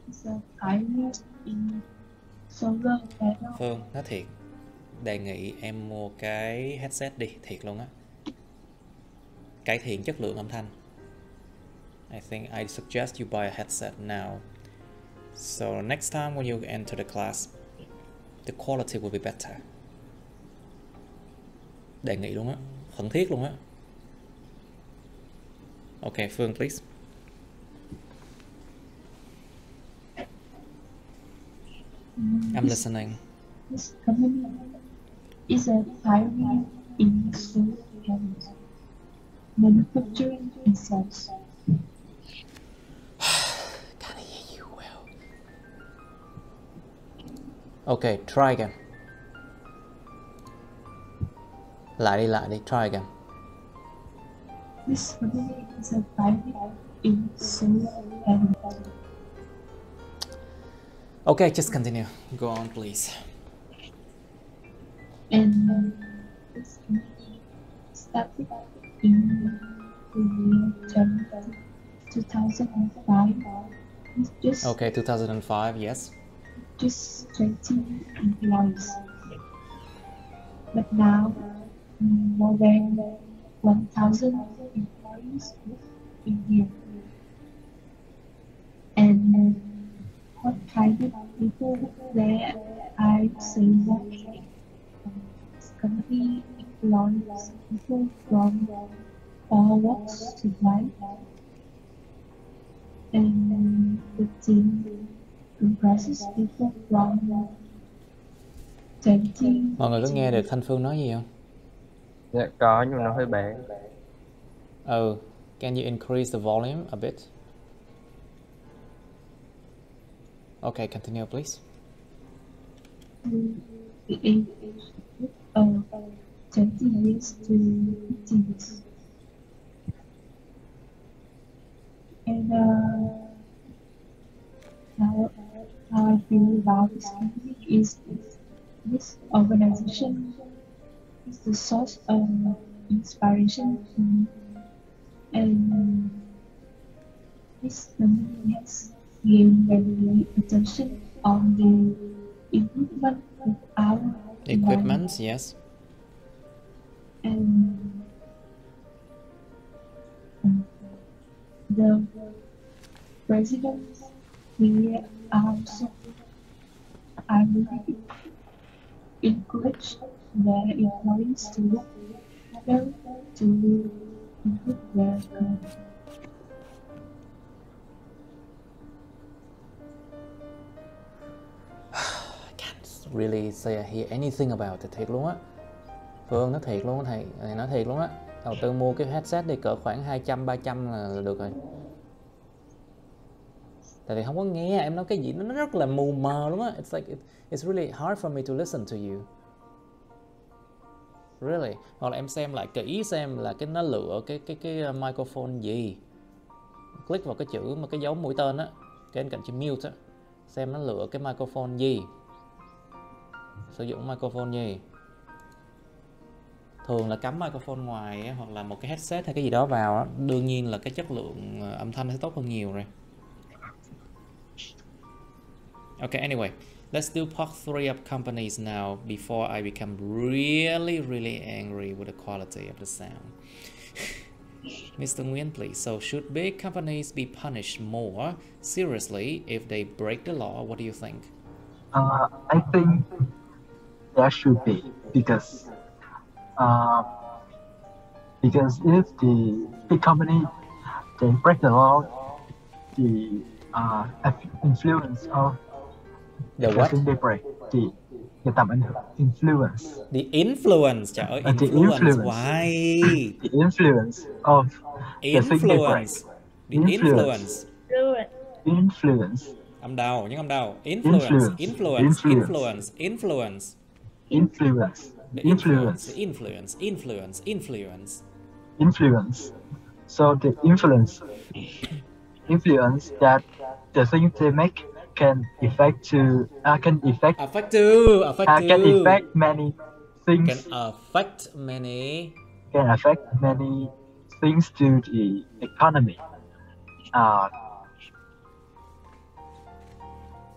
is a pioneer in solar panel. Phương, nói thiệt. Đề nghị em mua cái headset đi, thiệt luôn á. Cải thiện chất lượng âm thanh. I think I suggest you buy a headset now. So next time when you enter the class, the quality will be better. Đề nghị luôn á, khẩn thiết luôn á. Okay, Phương, please. I'm listening. This company is a pioneer in solar panels manufacturing and sales. Can't hear you well. Okay, try again. Lại đi, try again. This company is a private in Seoul and Okay, just continue. Go on, please. and this company started in the year 2005. It's just Okay, 2005, yes. just 20 employees. But now, more than 1,000 employees in here. And what kind of people there I say working? This company employs people from all walks of life. And the team comprises people from 20. Mọi người có nghe được Thanh Phương nói gì không? Dạ có, nhưng mà nó hơi bé. Can you increase the volume a bit? Okay, continue please. The age of 20 years to 50 years. And how I feel about this company is this organization is the source of inspiration to me. And this company has given very attention on the improvement of our Equipment, yes. And the president here also I really encourage their employees to work harder to improve their company. Really say hear anything about it, thiệt luôn á. Phương nói thiệt luôn á thầy, nói thiệt luôn á. Đầu tư mua cái headset đi cỡ khoảng 200-300 là được rồi. Tại vì không có nghe em nói cái gì nó rất là mù mờ luôn á. It's really hard for me to listen to you. Really. Hoặc là em xem lại kỹ xem là cái nó lựa cái microphone gì. Click vào cái chữ mà cái dấu mũi tên á, cái bên cạnh chữ mute á, xem nó lựa cái microphone gì. Sử dụng microphone gì. Thường là cắm microphone ngoài ấy, hoặc là một cái headset hay cái gì đó vào á, đương nhiên là cái chất lượng âm thanh sẽ tốt hơn nhiều rồi. Okay, anyway, let's do part 3 of companies now before I become really angry with the quality of the sound. Mr. Nguyen, please. So, should big companies be punished more seriously if they break the law? What do you think? I think there should be because if the big company they break the law, the influence of The what? thing they break, the tầm ảnh hưởng influence. The influence, trời ơi, The influence. influence. Why? The influence of the thing they break. The influence. Âm đầu, những âm đầu. Influence. The influence. So the influence that the things they make can affect many things. Can affect many things to the economy.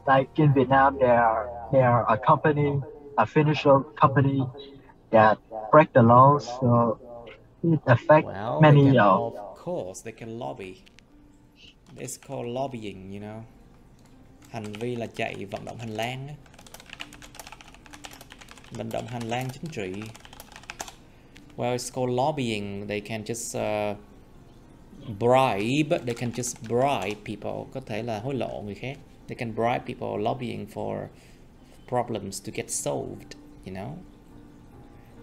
Like in Vietnam, there are a financial company that break the law, so it affects many. Of course, they can lobby. It's called lobbying, you know. Hành vi là chạy vận động hành lang á. Vận động hành lang chính trị. Well, it's called lobbying. They can just bribe. They can just bribe people. Có thể là hối lộ người khác. They can bribe people lobbying for problems to get solved, you know.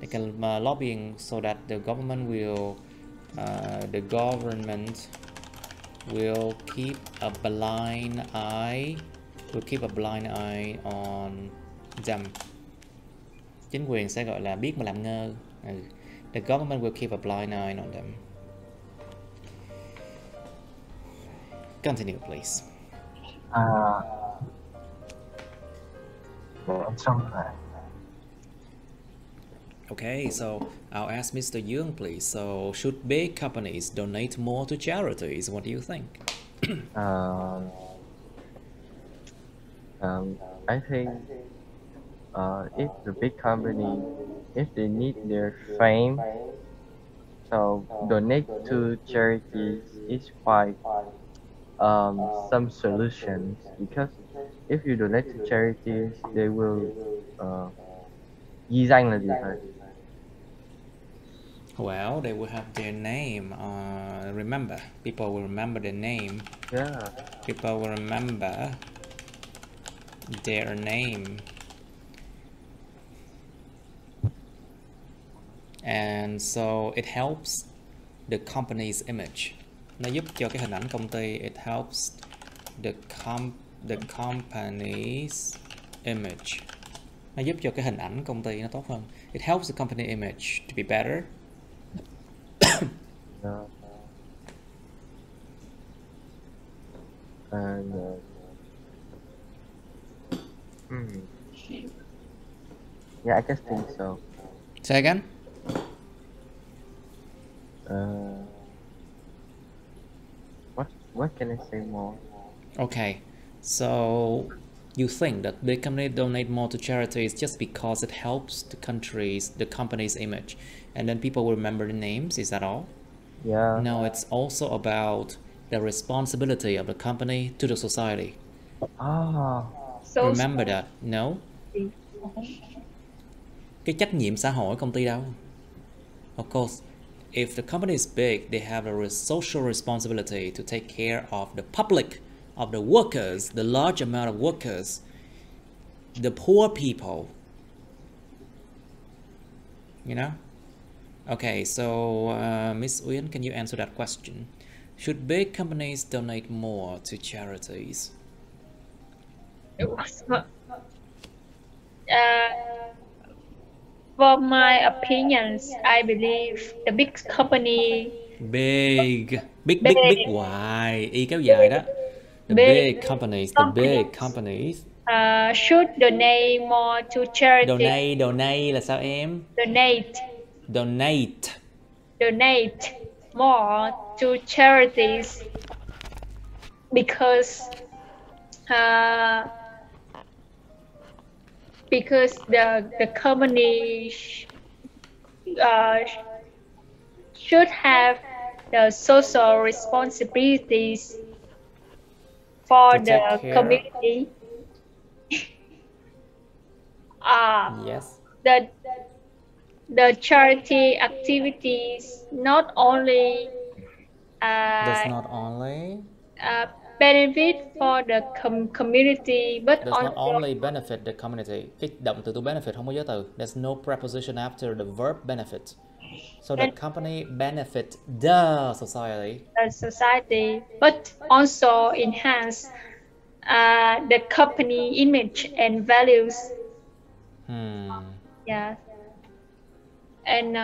They can lobbying so that the government will keep a blind eye on Dumb. Chính quyền sẽ gọi là biết mà làm ngơ. The government will keep a blind eye on them. Continue, please. Okay, so I'll ask Mr. Young, please. So, should big companies donate more to charities? What do you think? I think if the big company, if they need their fame, so donate to charities is quite some solutions, because if you donate to charities, they will ghi danh là gì vậy? Well, they will have their name. Remember, people will remember their name. Yeah. People will remember their name. And so it helps the company's image. Nó giúp cho cái hình ảnh công ty. It helps the company's image. Nó giúp cho cái hình ảnh công ty nó tốt hơn. It helps the company image to be better. And yeah, I just think so. Say again? What can I say more? Okay, so you think that big companies donate more to charities just because it helps the company's image, and then people will remember the names? Is that all? Yeah. No, it's also about the responsibility of the company to the society. So Remember that. No? Cái trách nhiệm xã hội công ty đâu. Of course, if the company is big, they have a social responsibility to take care of the public, of the workers, the large amount of workers, the poor people. You know? Okay, so Miss Uyên, can you answer that question? Should big companies donate more to charities? For my opinions, I believe the big company Big hoài, y kéo dài đó. The big companies should donate more to charity. Donate là sao em? Donate more to charities because the company should have the social responsibilities for the community. Yes. The charity activities not only does not only benefit for the community but does not only benefit the community. Cái động từ benefit không có giới từ. There's no preposition after the verb benefit. So the company benefit the society. But also enhance the company image and values. Yeah. And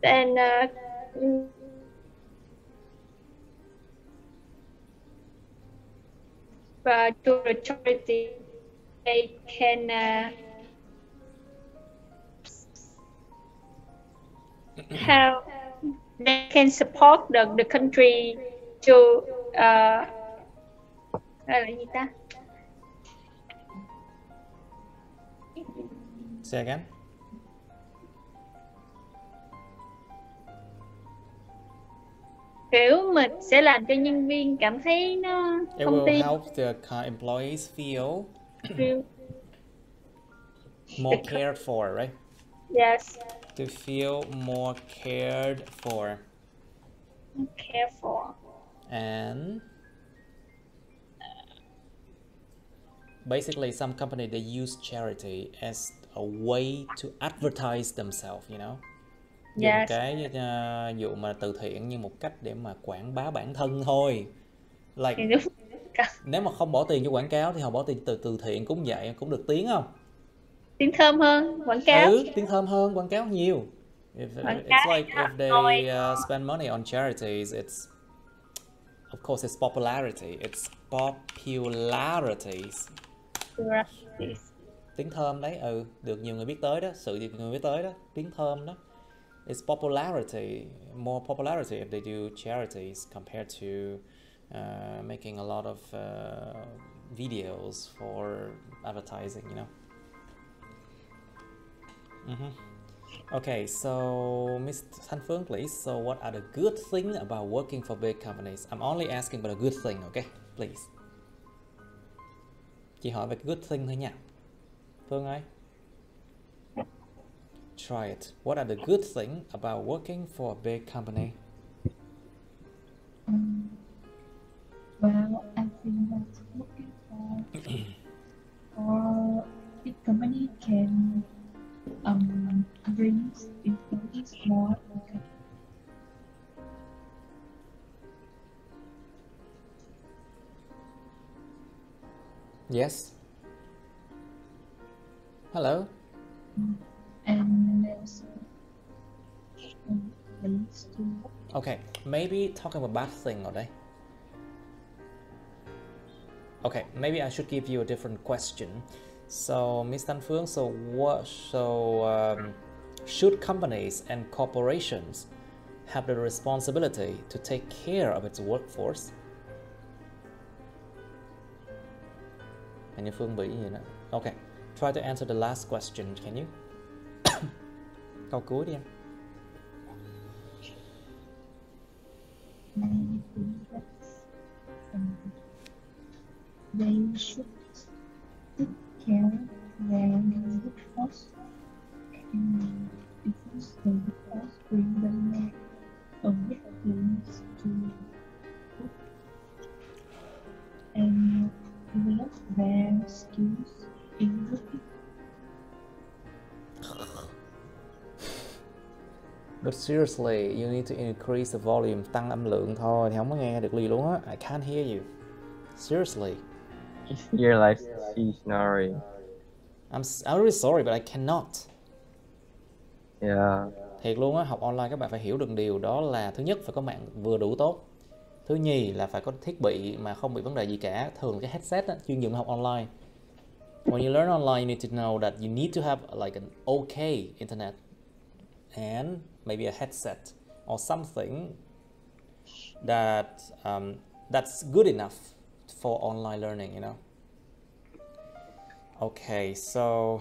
then to the charity, they can help. They can support the country to Say again. Kiểu mình sẽ làm cho nhân viên cảm thấy nó It công will ty help the employees feel more cared for, right? Yes. To feel more cared for. And basically some company they use charity as a way to advertise themselves, you know. Dùng cái vụ mà từ thiện như một cách để mà quảng bá bản thân thôi. Like, nếu mà không bỏ tiền cho quảng cáo thì họ bỏ tiền từ thiện cũng vậy, cũng được tiếng không? Tiếng thơm hơn quảng cáo. Tiếng thơm hơn quảng cáo nhiều. It's like if they spend money on charities, it's of course it's popularity. It's popularities. Tiếng thơm đấy, được nhiều người biết tới đó, sự được nhiều người biết tới đó, tiếng thơm đó. It's popularity, more popularity if they do charities compared to making a lot of videos for advertising, you know. Okay, so Ms. Thanh Phương, please. So what are the good things about working for big companies? I'm only asking about a good thing, okay? Please. Chỉ hỏi về cái good thing thôi nha. Phương ơi. Try it. What are the good things about working for a big company? Well, I think that working for big company can bring employees more income. Yes. Hello. And also leads to. Okay, maybe talking about bad thing ở đây. Okay, maybe I should give you a different question. So, Ms. Thanh Phương, should companies and corporations have the responsibility to take care of its workforce? Anh như Phương bị gì nữa? Okay, try to answer the last question, can you? Câu cuối đi em. They should take care of their workforce because the workforce bring them a good things to work and develop their skills in working. But seriously, you need to increase the volume, tăng âm lượng thôi thì không có nghe được gì luôn á. I can't hear you. Seriously. You're like she's snoring. I'm really sorry, but I cannot. Yeah. Thiệt luôn á, học online các bạn phải hiểu được điều đó là thứ nhất phải có mạng vừa đủ tốt. Thứ nhì là phải có thiết bị mà không bị vấn đề gì cả. Thường cái headset á, chuyên dùng học online. When you learn online, you need to know that you need to have like an okay internet and maybe a headset or something that that's good enough for online learning, you know. Okay, so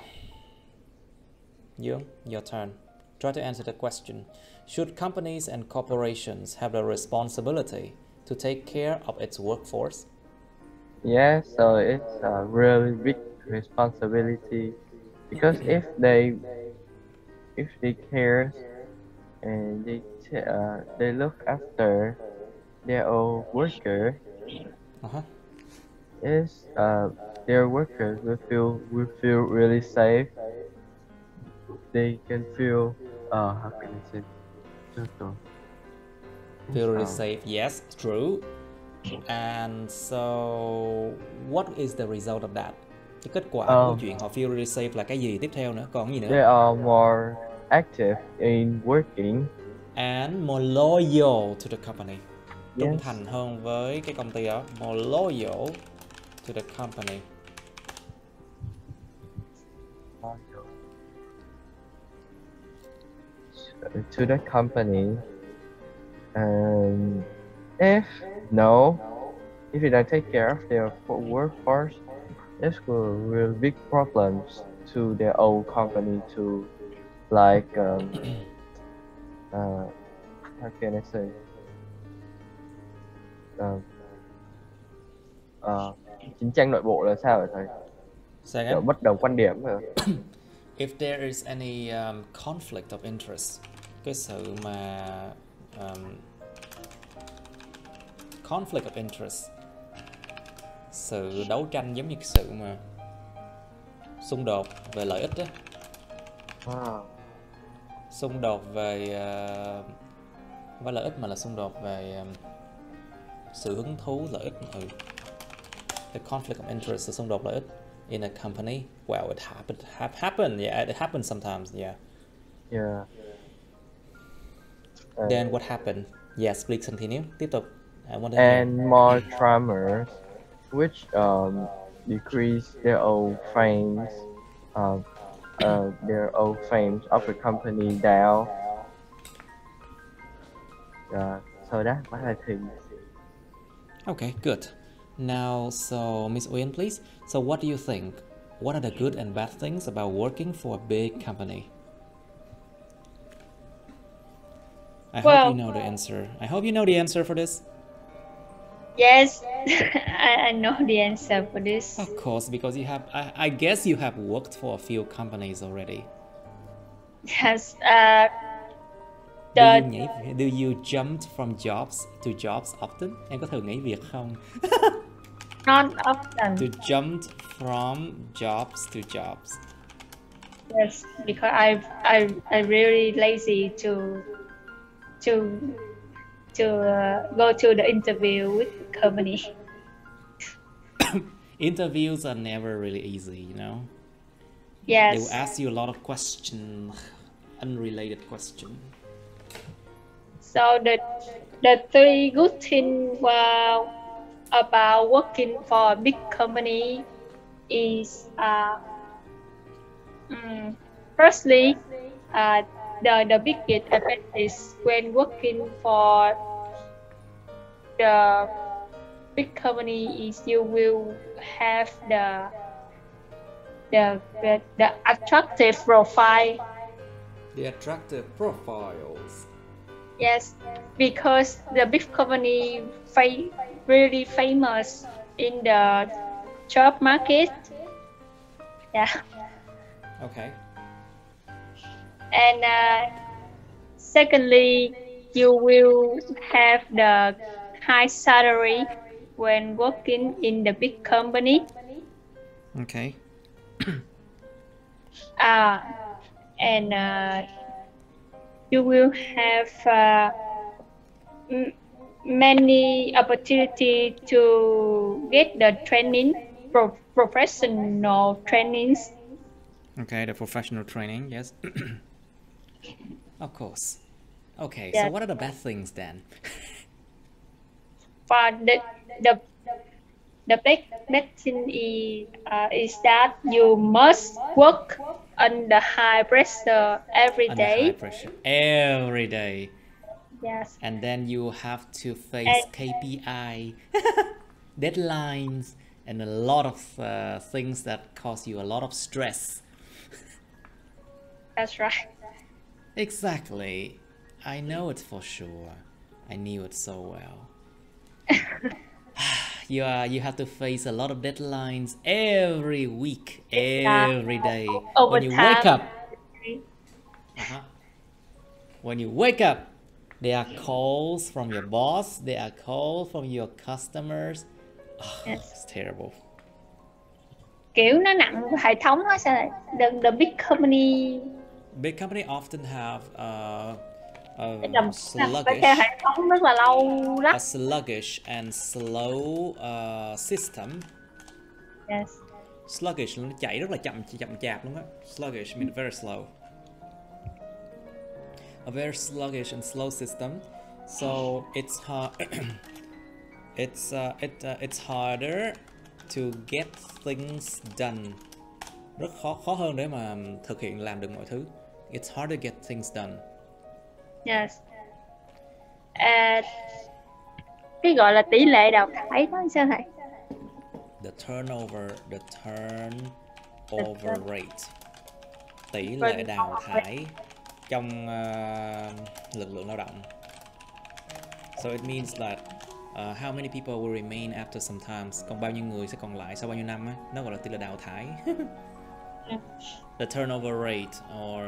your turn. Try to answer the question. Should companies and corporations have the responsibility to take care of its workforce? Yeah, so it's a really big responsibility because if they care and they look after their own worker, their workers will feel really safe. They can feel how can I say? Feel really safe. Yes, true. And so what is the result of that? Cái kết quả của chuyện họ feel really safe là cái gì tiếp theo nữa? Còn gì nữa? They are more active in working and more loyal to the company. Trung Yes. thành hơn với cái công ty đó. More loyal to the company. To the company. And if you don't take care of their workforce, this will big problems to their own company too. Like how can I say? Chiến tranh nội bộ là sao vậy thầy? Kiểu bất đồng quan điểm rồi. If there is any conflict of interest, cái sự mà conflict of interest, sự đấu tranh giống như cái sự mà xung đột về lợi ích đó. Xung đột về không phải lợi ích mà là xung đột về sự hứng thú, lợi ích. The conflict of interest, sự xung đột lợi ích in a company. Well, it happened. Yeah, it happens sometimes. Yeah. Yeah. Then what happened? Yes, please continue. Tiếp tục. I want to And hear. more tremors, which decrease their own frames, their own frames of the company down. So that's what I think. Okay, good. Now, so Miss Uyên, please. So what do you think? What are the good and bad things about working for a big company? I hope you know the answer. I hope you know the answer for this. Yes, I know the answer for this. Of course, because you have. I guess you have worked for a few companies already. Yes. Do you jump from jobs to jobs often? Em có thường nghỉ việc không? Not often. To jump from jobs to jobs. Yes, because I really lazy to go to the interview with the company. Interviews are never really easy, you know. Yes. They will ask you a lot of questions, unrelated questions. So the three good things about working for a big company is firstly, the biggest advantage when working for the big company is you will have the attractive profile. The attractive profiles. Yes, because the big company really famous in the job market. Yeah. Okay. And secondly, you will have the high salary when working in the big company. Okay. And you will have many opportunity to get the training, professional trainings. Okay, the professional training, yes. Of course. Okay, Yeah. so what are the bad things then? But the bad thing is that you must work under high pressure every Under day. high pressure every day. Yes. And then you have to face KPI, deadlines, and a lot of things that cause you a lot of stress. That's right. Exactly. I know it for sure. I knew it so well. You have to face a lot of deadlines every week, every day. When you wake up, when you wake up, there are calls from your boss, there are calls from your customers. It's terrible. Kiểu nó nặng hệ thống á, sao lại the big company. Big company often have sluggish, hệ thống rất là lâu lắm. A sluggish and slow system. Yes. Sluggish nó chạy rất là chậm chạp luôn á. Sluggish means very slow. A very sluggish and slow system. So it's hard. It's harder to get things done. Rất khó hơn để mà thực hiện làm được mọi thứ. It's hard to get things done. Yes. Cái gọi là tỷ lệ đào thải đó sao thầy? The turnover rate. Tỷ lệ đào thải trong lực lượng lao động. So it means that how many people will remain after some times. Còn bao nhiêu người sẽ còn lại sau bao nhiêu năm á? Nó gọi là tỷ lệ đào thải. The turnover rate or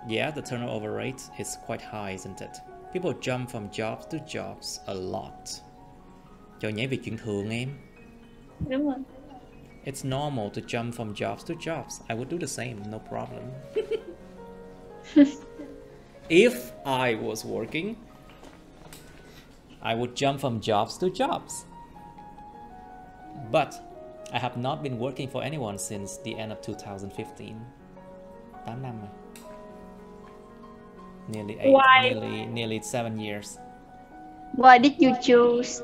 yeah, the turnover rate is quite high, isn't it? People jump from jobs to jobs a lot. Cho nhảy việc chuyện thường em. Đúng rồi. It's normal to jump from jobs to jobs. I would do the same, no problem. If I was working I would jump from jobs to jobs. But I have not been working for anyone since the end of 2015. 8 năm rồi. Nearly 7 years. Why did you choose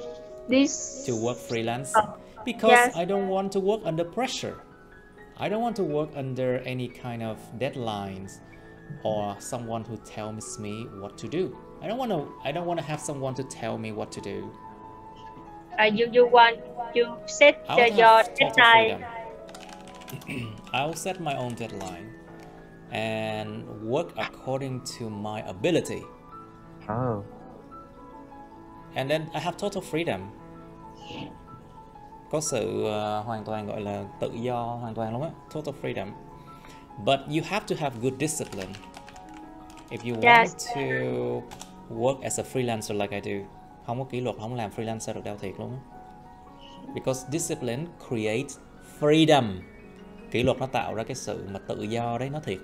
this? To work freelance? Because yes. I don't want to work under pressure. I don't want to work under any kind of deadlines or someone who tells me what to do. I don't want to have someone to tell me what to do. You want to set your deadline. I'll set my own deadline and work according to my ability. Oh. And then I have total freedom. Có sự hoàn toàn gọi là tự do hoàn toàn luôn á, total freedom. But you have to have good discipline if you want to work as a freelancer like I do. Không có kỷ luật không làm freelancer được đâu, thiệt luôn á. Because discipline creates freedom. Kỷ luật nó tạo ra cái sự mà tự do đấy, nó thiệt.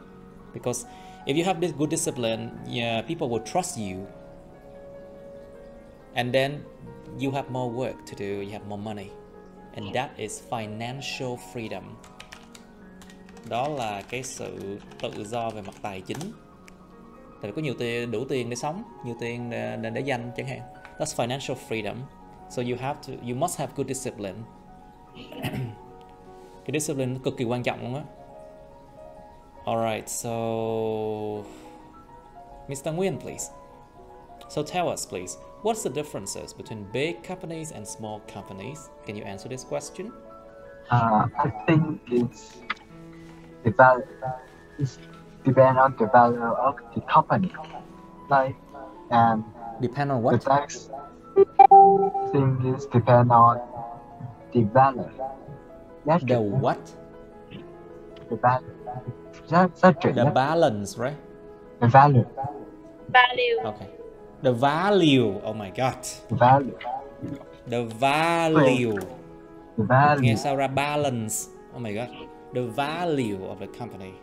Because if you have this good discipline, people will trust you. And then you have more work to do, you have more money. And that is financial freedom. Đó là cái sự tự do về mặt tài chính. Tại vì có nhiều tiền, đủ tiền để sống, nhiều tiền để dành chẳng hạn. That's financial freedom. So you must have good discipline. Cái discipline cực kỳ quan trọng luôn á. Alright, so Mr. Nguyen, please. So tell us, please, what's the differences between big companies and small companies? Can you answer this question? I think it's depend on the value of the company. Like, and depend on what? The tax thing is depend on the value. That's the what? The value. The balance, right? The value. Value. Okay. The value. Oh my god. The value. The value. The value. Nghe sao ra balance? Oh my god. The value of the company.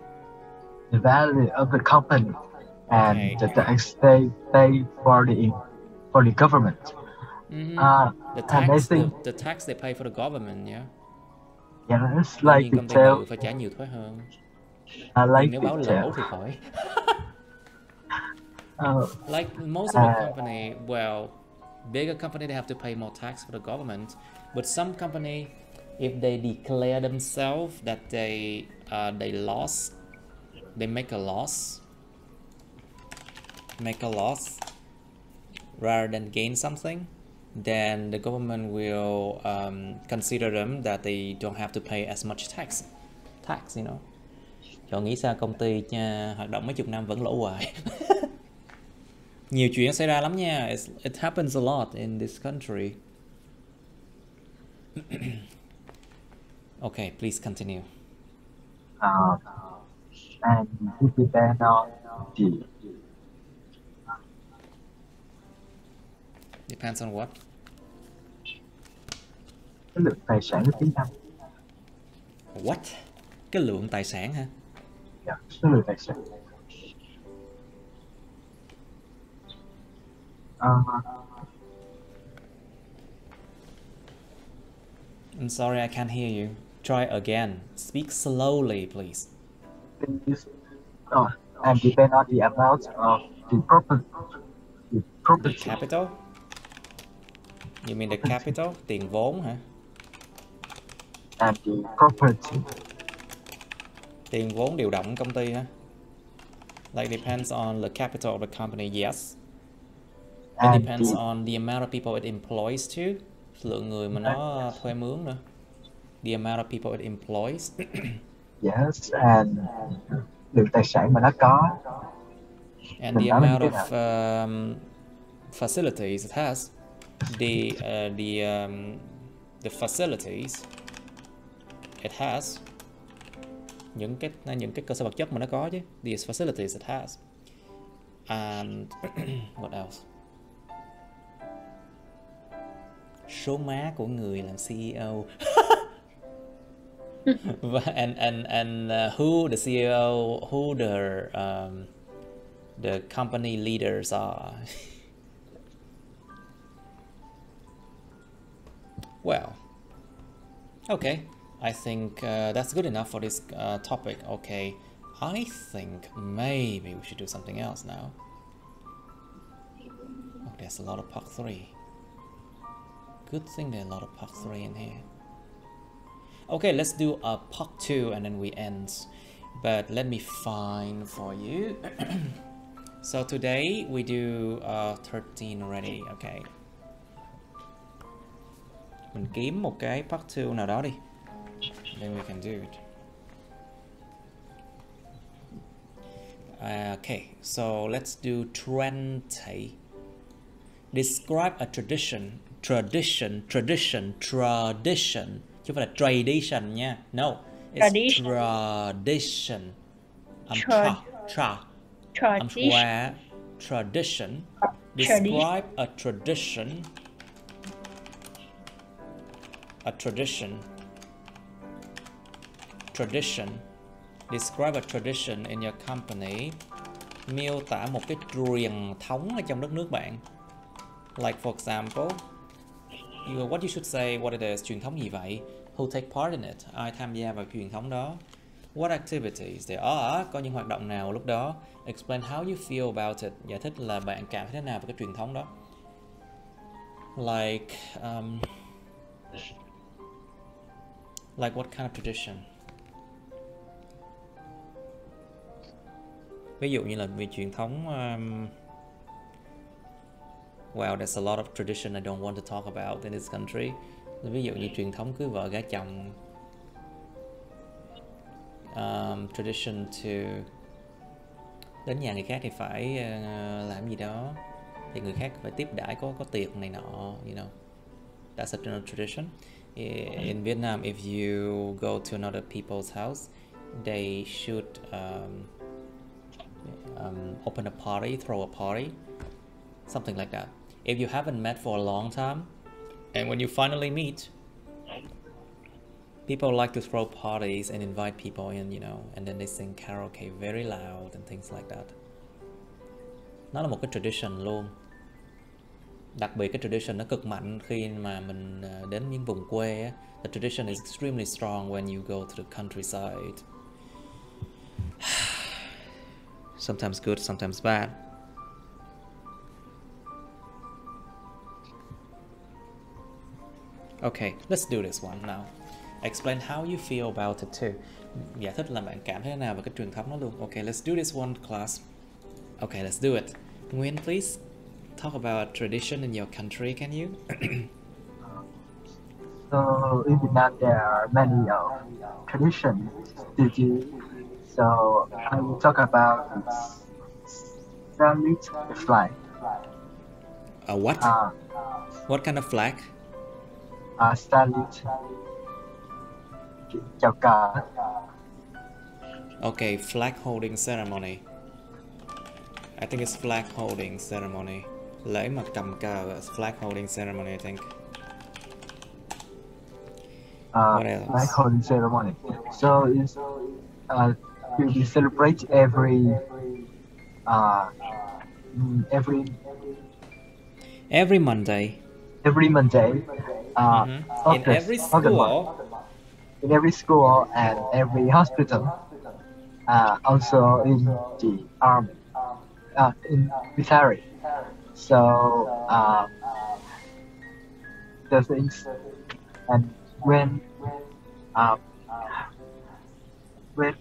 The value of the company and the tax they pay for the government. Mm-hmm. The tax they pay for the government, yeah. Yeah, it's like công ty bự phải trả nhiều thuế hơn. Nếu báo lỗ thì khỏi. Like most of the company, well, bigger company, they have to pay more tax for the government. But some company, if they declare themselves that they make a loss rather than gain something, then the government will consider them that they don't have to pay as much tax, you know. Chọn nghĩ sao công ty hoạt động mấy chục năm vẫn lỗ hoài. Nhiều chuyện xảy ra lắm nha. It happens a lot in this country. Okay, please continue. And it depends on Depends on what? Cái lượng tài sản của tiếng Anh. What? Cái lượng tài sản hả? Yeah, cái lượng tài sản. I'm sorry, I can't hear you. Try again. Speak slowly, please. And depend on the amount of the property. The capital? You mean the capital? Tiền vốn hả? And the property. Tiền vốn điều động công ty hả? Like depends on the capital of the company, yes. It depends on the amount of people it employs too. Lượng người mà nó thuê mướn nữa. The amount of people it employs. Yes, and lượng tài sản mà nó có. And the amount of facilities it has. The facilities it has. Những cái cơ sở vật chất mà nó có chứ. These facilities it has. And what else? Số má của người làm CEO. and who the CEO, who the company leaders are. Well, okay. I think that's good enough for this topic. Okay, I think maybe we should do something else now. Oh, there's a lot of part 3. Good thing there's a lot of part 3 in here. Okay, let's do a part 2 and then we end. But let me find for you. So today we do 13 already. Okay. Mình kiếm một cái part 2 nào đó đi. Then we can do it. Okay, so let's do 20. Describe a tradition. Tradition. Chứ không phải là tradition nha. No, it's tradition. I'm square. Tradition. Describe a tradition. A tradition. Tradition. Describe a tradition in your company. Miêu tả một cái truyền thống ở trong đất nước bạn. Like for example, what you should say, what it is, truyền thống gì vậy? Who take part in it? Ai tham gia vào truyền thống đó? What activities there are? Có những hoạt động nào lúc đó? Explain how you feel about it. Giải thích là bạn cảm thấy thế nào về cái truyền thống đó. Like what kind of tradition? Ví dụ như là về truyền thống wow, there's a lot of tradition I don't want to talk about in this country. Ví dụ như truyền thống cưới vợ gả chồng, tradition to đến nhà người khác thì phải làm gì đó, thì người khác phải tiếp đãi, có tiệc này nọ, you know. That's a general tradition. In Vietnam, if you go to another people's house, they should open a party, throw a party, something like that. If you haven't met for a long time, and when you finally meet, people like to throw parties and invite people in, you know, and then they sing karaoke very loud and things like that. Nó là một cái tradition luôn. Đặc biệt cái tradition nó cực mạnh khi mà mình đến những vùng quê á. The tradition is extremely strong when you go to the countryside. Sometimes good, sometimes bad. Okay, let's do this one now. Explain how you feel about it too. Giải thích là bạn cảm thấy thế nào về cái truyền thống đó luôn. Okay, let's do this one, class. Okay, let's do it. Nguyên, please talk about tradition in your country, can you? So in Vietnam there are many traditions to do. So I will talk about salute the flag. What? What kind of flag? Salute. Chào cờ. Okay, flag holding ceremony. I think it's flag holding ceremony. Lễ mà cầm cờ, flag holding ceremony, I think. What else? Flag holding ceremony. So it's we celebrate every Monday. Every Monday. In every school. In every school and every hospital. Also in the army. In military. So the things, and when we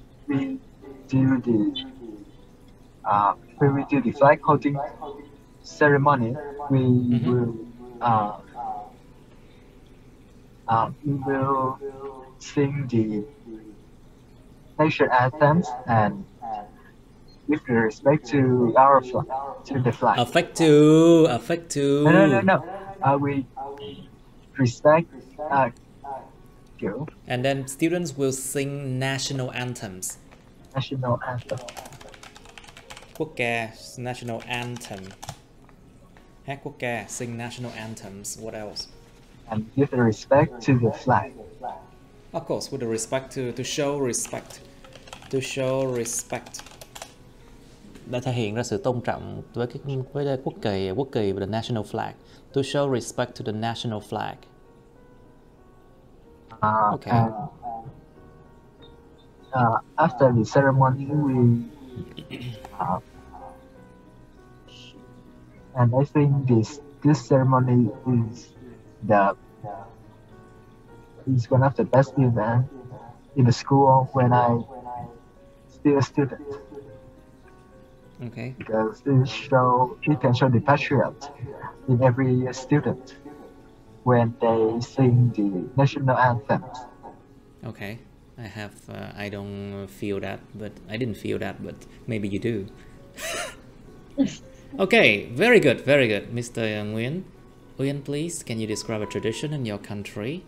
do the flag holding ceremony, we will sing the nation anthems and give the respect to our flag, to the flag. Affect to. No. We respect you. And then students will sing national anthems. National anthem. Quốc ca, national anthem. Hát quốc ca, sing national anthems. What else? And give the respect to the flag. Of course, with the respect to show respect. To show respect. Đã thể hiện ra sự tôn trọng với quốc kỳ và the national flag. To show respect to the national flag. Okay. And after the ceremony, and I think this ceremony is one of the best event in the school when I still a student. Okay. Because it can show the patriot in every student when they sing the national anthem. Okay. I don't feel that, but I didn't feel that, but maybe you do. Okay, very good, Mr. Nguyen. Nguyen, please, can you describe a tradition in your country?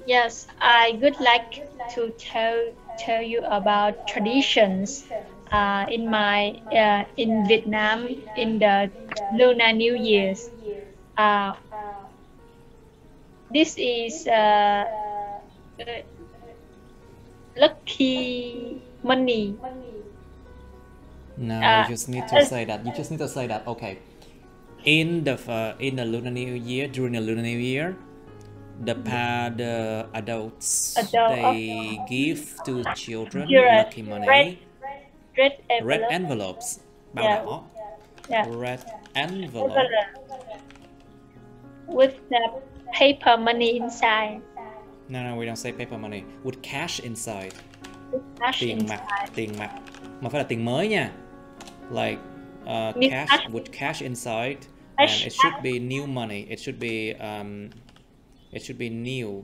Yes, I would like to tell you about traditions in my in Vietnam in the Lunar New Year's. This is lucky money. No, you just need to say that. You just need to say that. Okay. In the Lunar New Year, during the Lunar New Year, the adults they give to children lucky money. Red envelopes. Bao đỏ. Yeah. Red envelope. With the paper money inside. No, we don't say paper money. With cash inside. With cash Tiền mặt. Mà phải là tiền mới nha. Like cash with cash inside, and it should be new money. It should be new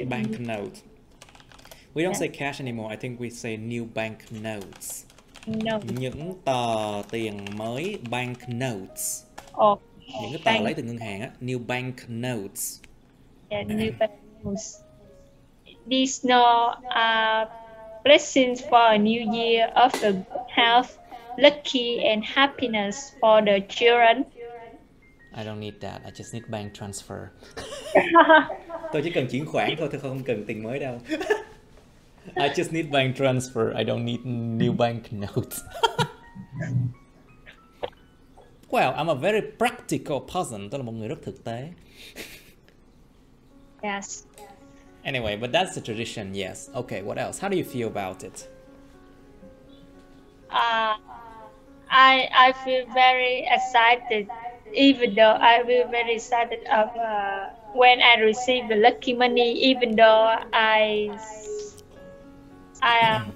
banknote. We don't say cash anymore. I think we say new banknotes. No. Những tờ tiền mới, banknotes. Những cái tờ lấy từ ngân hàng á, new banknotes. Yeah, new banknotes. These no blessings for a new year of the good health, lucky and happiness for the children. I don't need that. I just need bank transfer. Tôi chỉ cần chuyển khoản thôi, tôi không cần tiền mới đâu. I just need bank transfer. I don't need new bank notes. Well, I'm a very practical person. Tôi là một người rất thực tế. Yes. Anyway, but that's the tradition, yes. Okay, what else? How do you feel about it? I feel very excited, even though I feel very excited of when I receive the lucky money, even though I am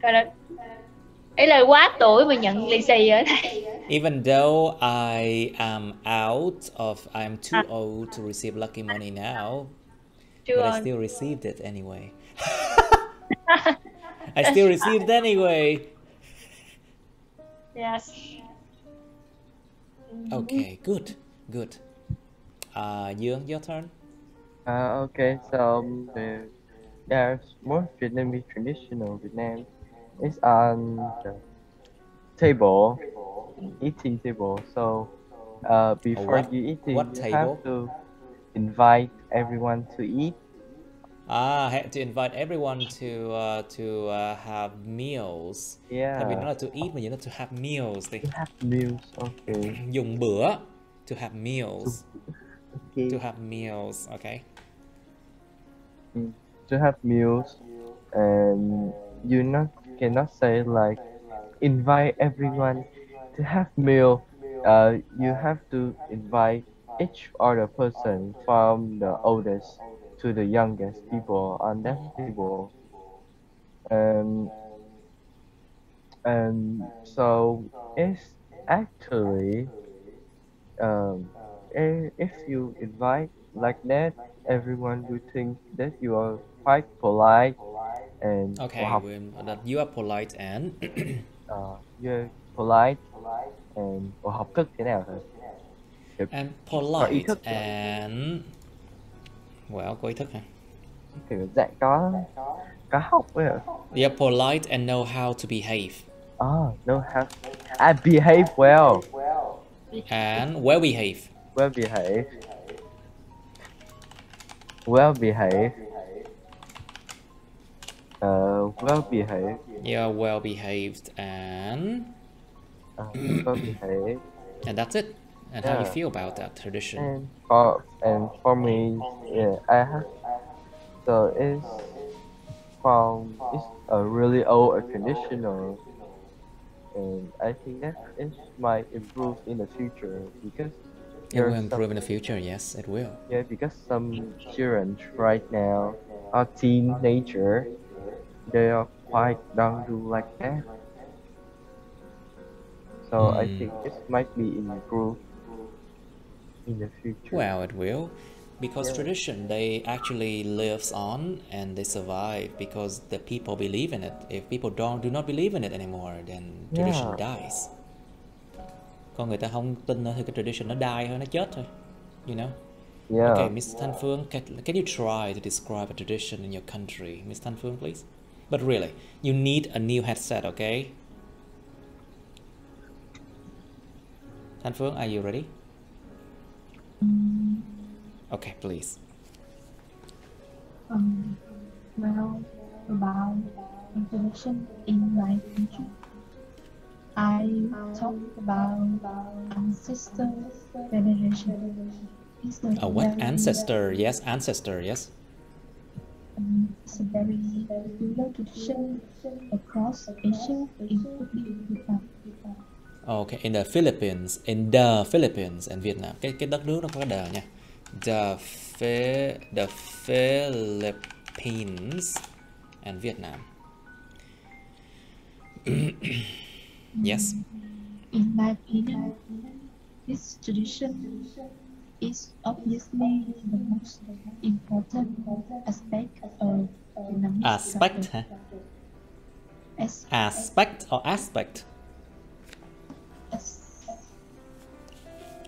gọi là ấy là quá tuổi mà nhận lì xì ở đây. Even though I'm too old to receive lucky money now, but I still received it anyway. I still received it anyway. Yes. Okay, good. Dương, your turn. Okay, so there's more Vietnamese traditional Vietnam. It's on the table, eating table. So before you eating, what you table? have to invite everyone to eat. I had to invite everyone to have meals. Yeah. Thay vì nói là to eat mà chỉ là to have meals thì. To have meals, okay. Dùng bữa. To have meals. Okay. To have meals, okay. To have meals, and you cannot say like invite everyone to have meal. You have to invite each other person from the oldest to the youngest people on that table. And so it's actually if you invite like that, everyone will think that you are quite polite and okay, that you are polite and you're polite and học thức thế nào thôi. And polite and well, có ý thức hả? Kiểu dạng có học ấy hả? You're polite and know how to behave. Know how. I behave well. And well behave. Well behave. Well behave. Well behave. You're well behaved and có thể. And that's it. And how you feel about that tradition? And for me, yeah, so it's a really old traditional, and I think that it might improve in the future because it will improve in the future. Yes, it will. Yeah, because some children right now are teenager, they are quite don't do like that. So I think this might be improved in the future. Well, it will, because tradition, they actually lives on and they survive because the people believe in it. If people do not believe in it anymore, then tradition dies. Con người ta không tin nữa thì cái tradition nó die thôi, nó chết thôi. You know? Yeah. Okay, Miss Thanh Phương, can you try to describe a tradition in your country? Miss Thanh Phương, please. But really, you need a new headset, okay? Thanh Phương, are you ready? Okay, please. Well, about information in my country, I talk about ancestor veneration. What? Ancestor, yes, ancestor, yes. It's a very popular tradition across Asia, including Vietnam. Okay, in the Philippines and Vietnam. Cái đất nước nó có cái đờ nha. The Philippines and Vietnam. Yes. In my opinion, this tradition is obviously the most important aspect of Vietnamese Aspect, huh? Aspect or aspect?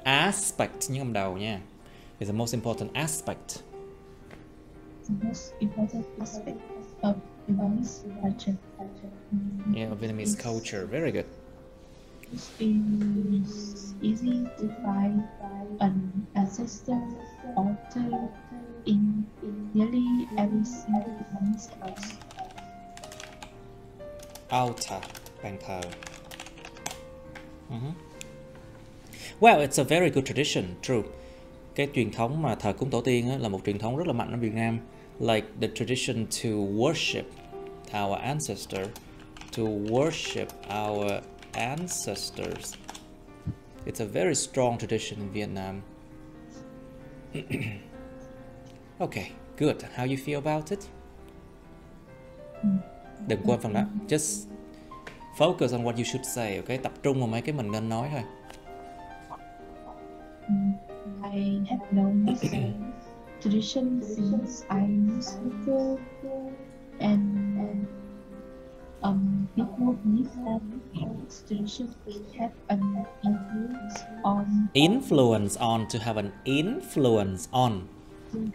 Aspect nhấn âm đầu nha. It's the most important aspect. The most important aspect of Vietnamese culture. Yeah, of Vietnamese culture. Very good. It's easy to find an ancestor altar in nearly every single Vietnamese house. Altar, bàn thờ. Well, it's a very good tradition, true. Cái truyền thống mà thờ cúng tổ tiên á, là một truyền thống rất là mạnh ở Việt Nam. Like the tradition to worship our ancestor, to worship our ancestors. It's a very strong tradition in Vietnam. Okay, good. How you feel about it? Đừng quên phần đó. Just focus on what you should say, okay? Tập trung vào mấy cái mình nên nói thôi. I have known this tradition since I was little, and people believe that this tradition have an influence on. Influence on, to have an influence on.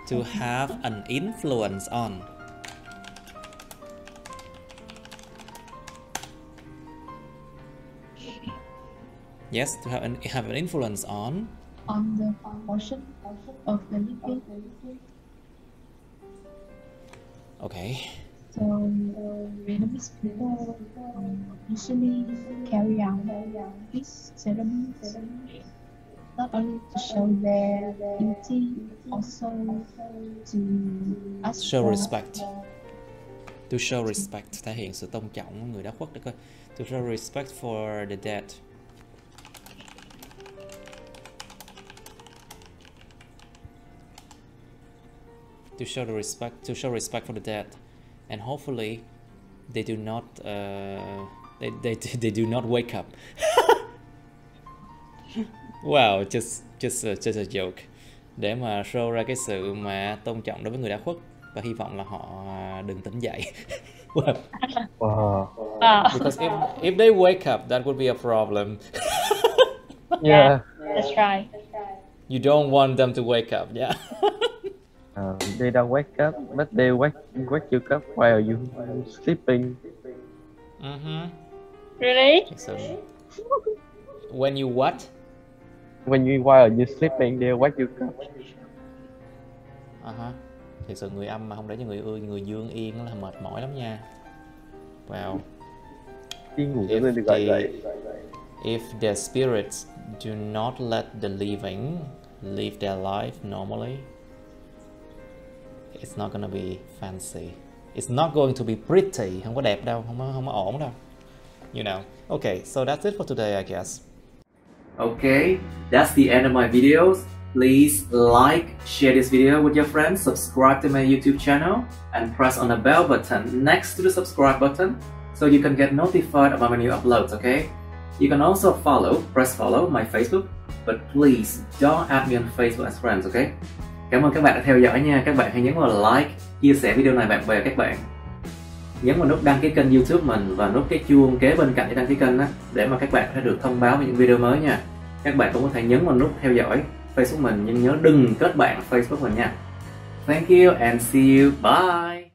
To have an influence on. Yes, to have an influence on the proportion of the living. Okay. So Vietnamese people usually carry out these ceremonies not only to show their beauty, also to ask show respect. To show respect, thể hiện sự tôn trọng người đã khuất. Để coi. To show respect for the dead. To show respect for the dead, and hopefully they do not they do not wake up. Wow, just a joke. Để mà show ra cái sự mà tôn trọng đối với người đã khuất và hy vọng là họ đừng tỉnh dậy. Wow. Because if they wake up, that would be a problem. Yeah, that's right. You don't want them to wake up, yeah. They don't wake up, but they wake you up while you sleeping. Really? So, when you what? While you sleeping, they wake you up. Thực sự người âm mà không để cho người dương yên là mệt mỏi lắm nha. Wow. Khi ngủ lên được gọi dậy. if the spirits do not let the living live their life normally, it's not gonna be fancy. It's not going to be pretty. Không có đẹp đâu, không có ổn đâu. You know. Okay, so that's it for today, I guess. Okay, that's the end of my videos. Please like, share this video with your friends, subscribe to my YouTube channel, and press on the bell button next to the subscribe button so you can get notified about my new uploads, okay? You can also press follow my Facebook, but please don't add me on Facebook as friends, okay? Cảm ơn các bạn đã theo dõi nha. Các bạn hãy nhấn vào like, chia sẻ video này bạn bè các bạn. Nhấn vào nút đăng ký kênh YouTube mình và nút cái chuông kế bên cạnh để đăng ký kênh đó, để mà các bạn có thể được thông báo về những video mới nha. Các bạn cũng có thể nhấn vào nút theo dõi Facebook mình, nhưng nhớ đừng kết bạn Facebook mình nha. Thank you and see you. Bye.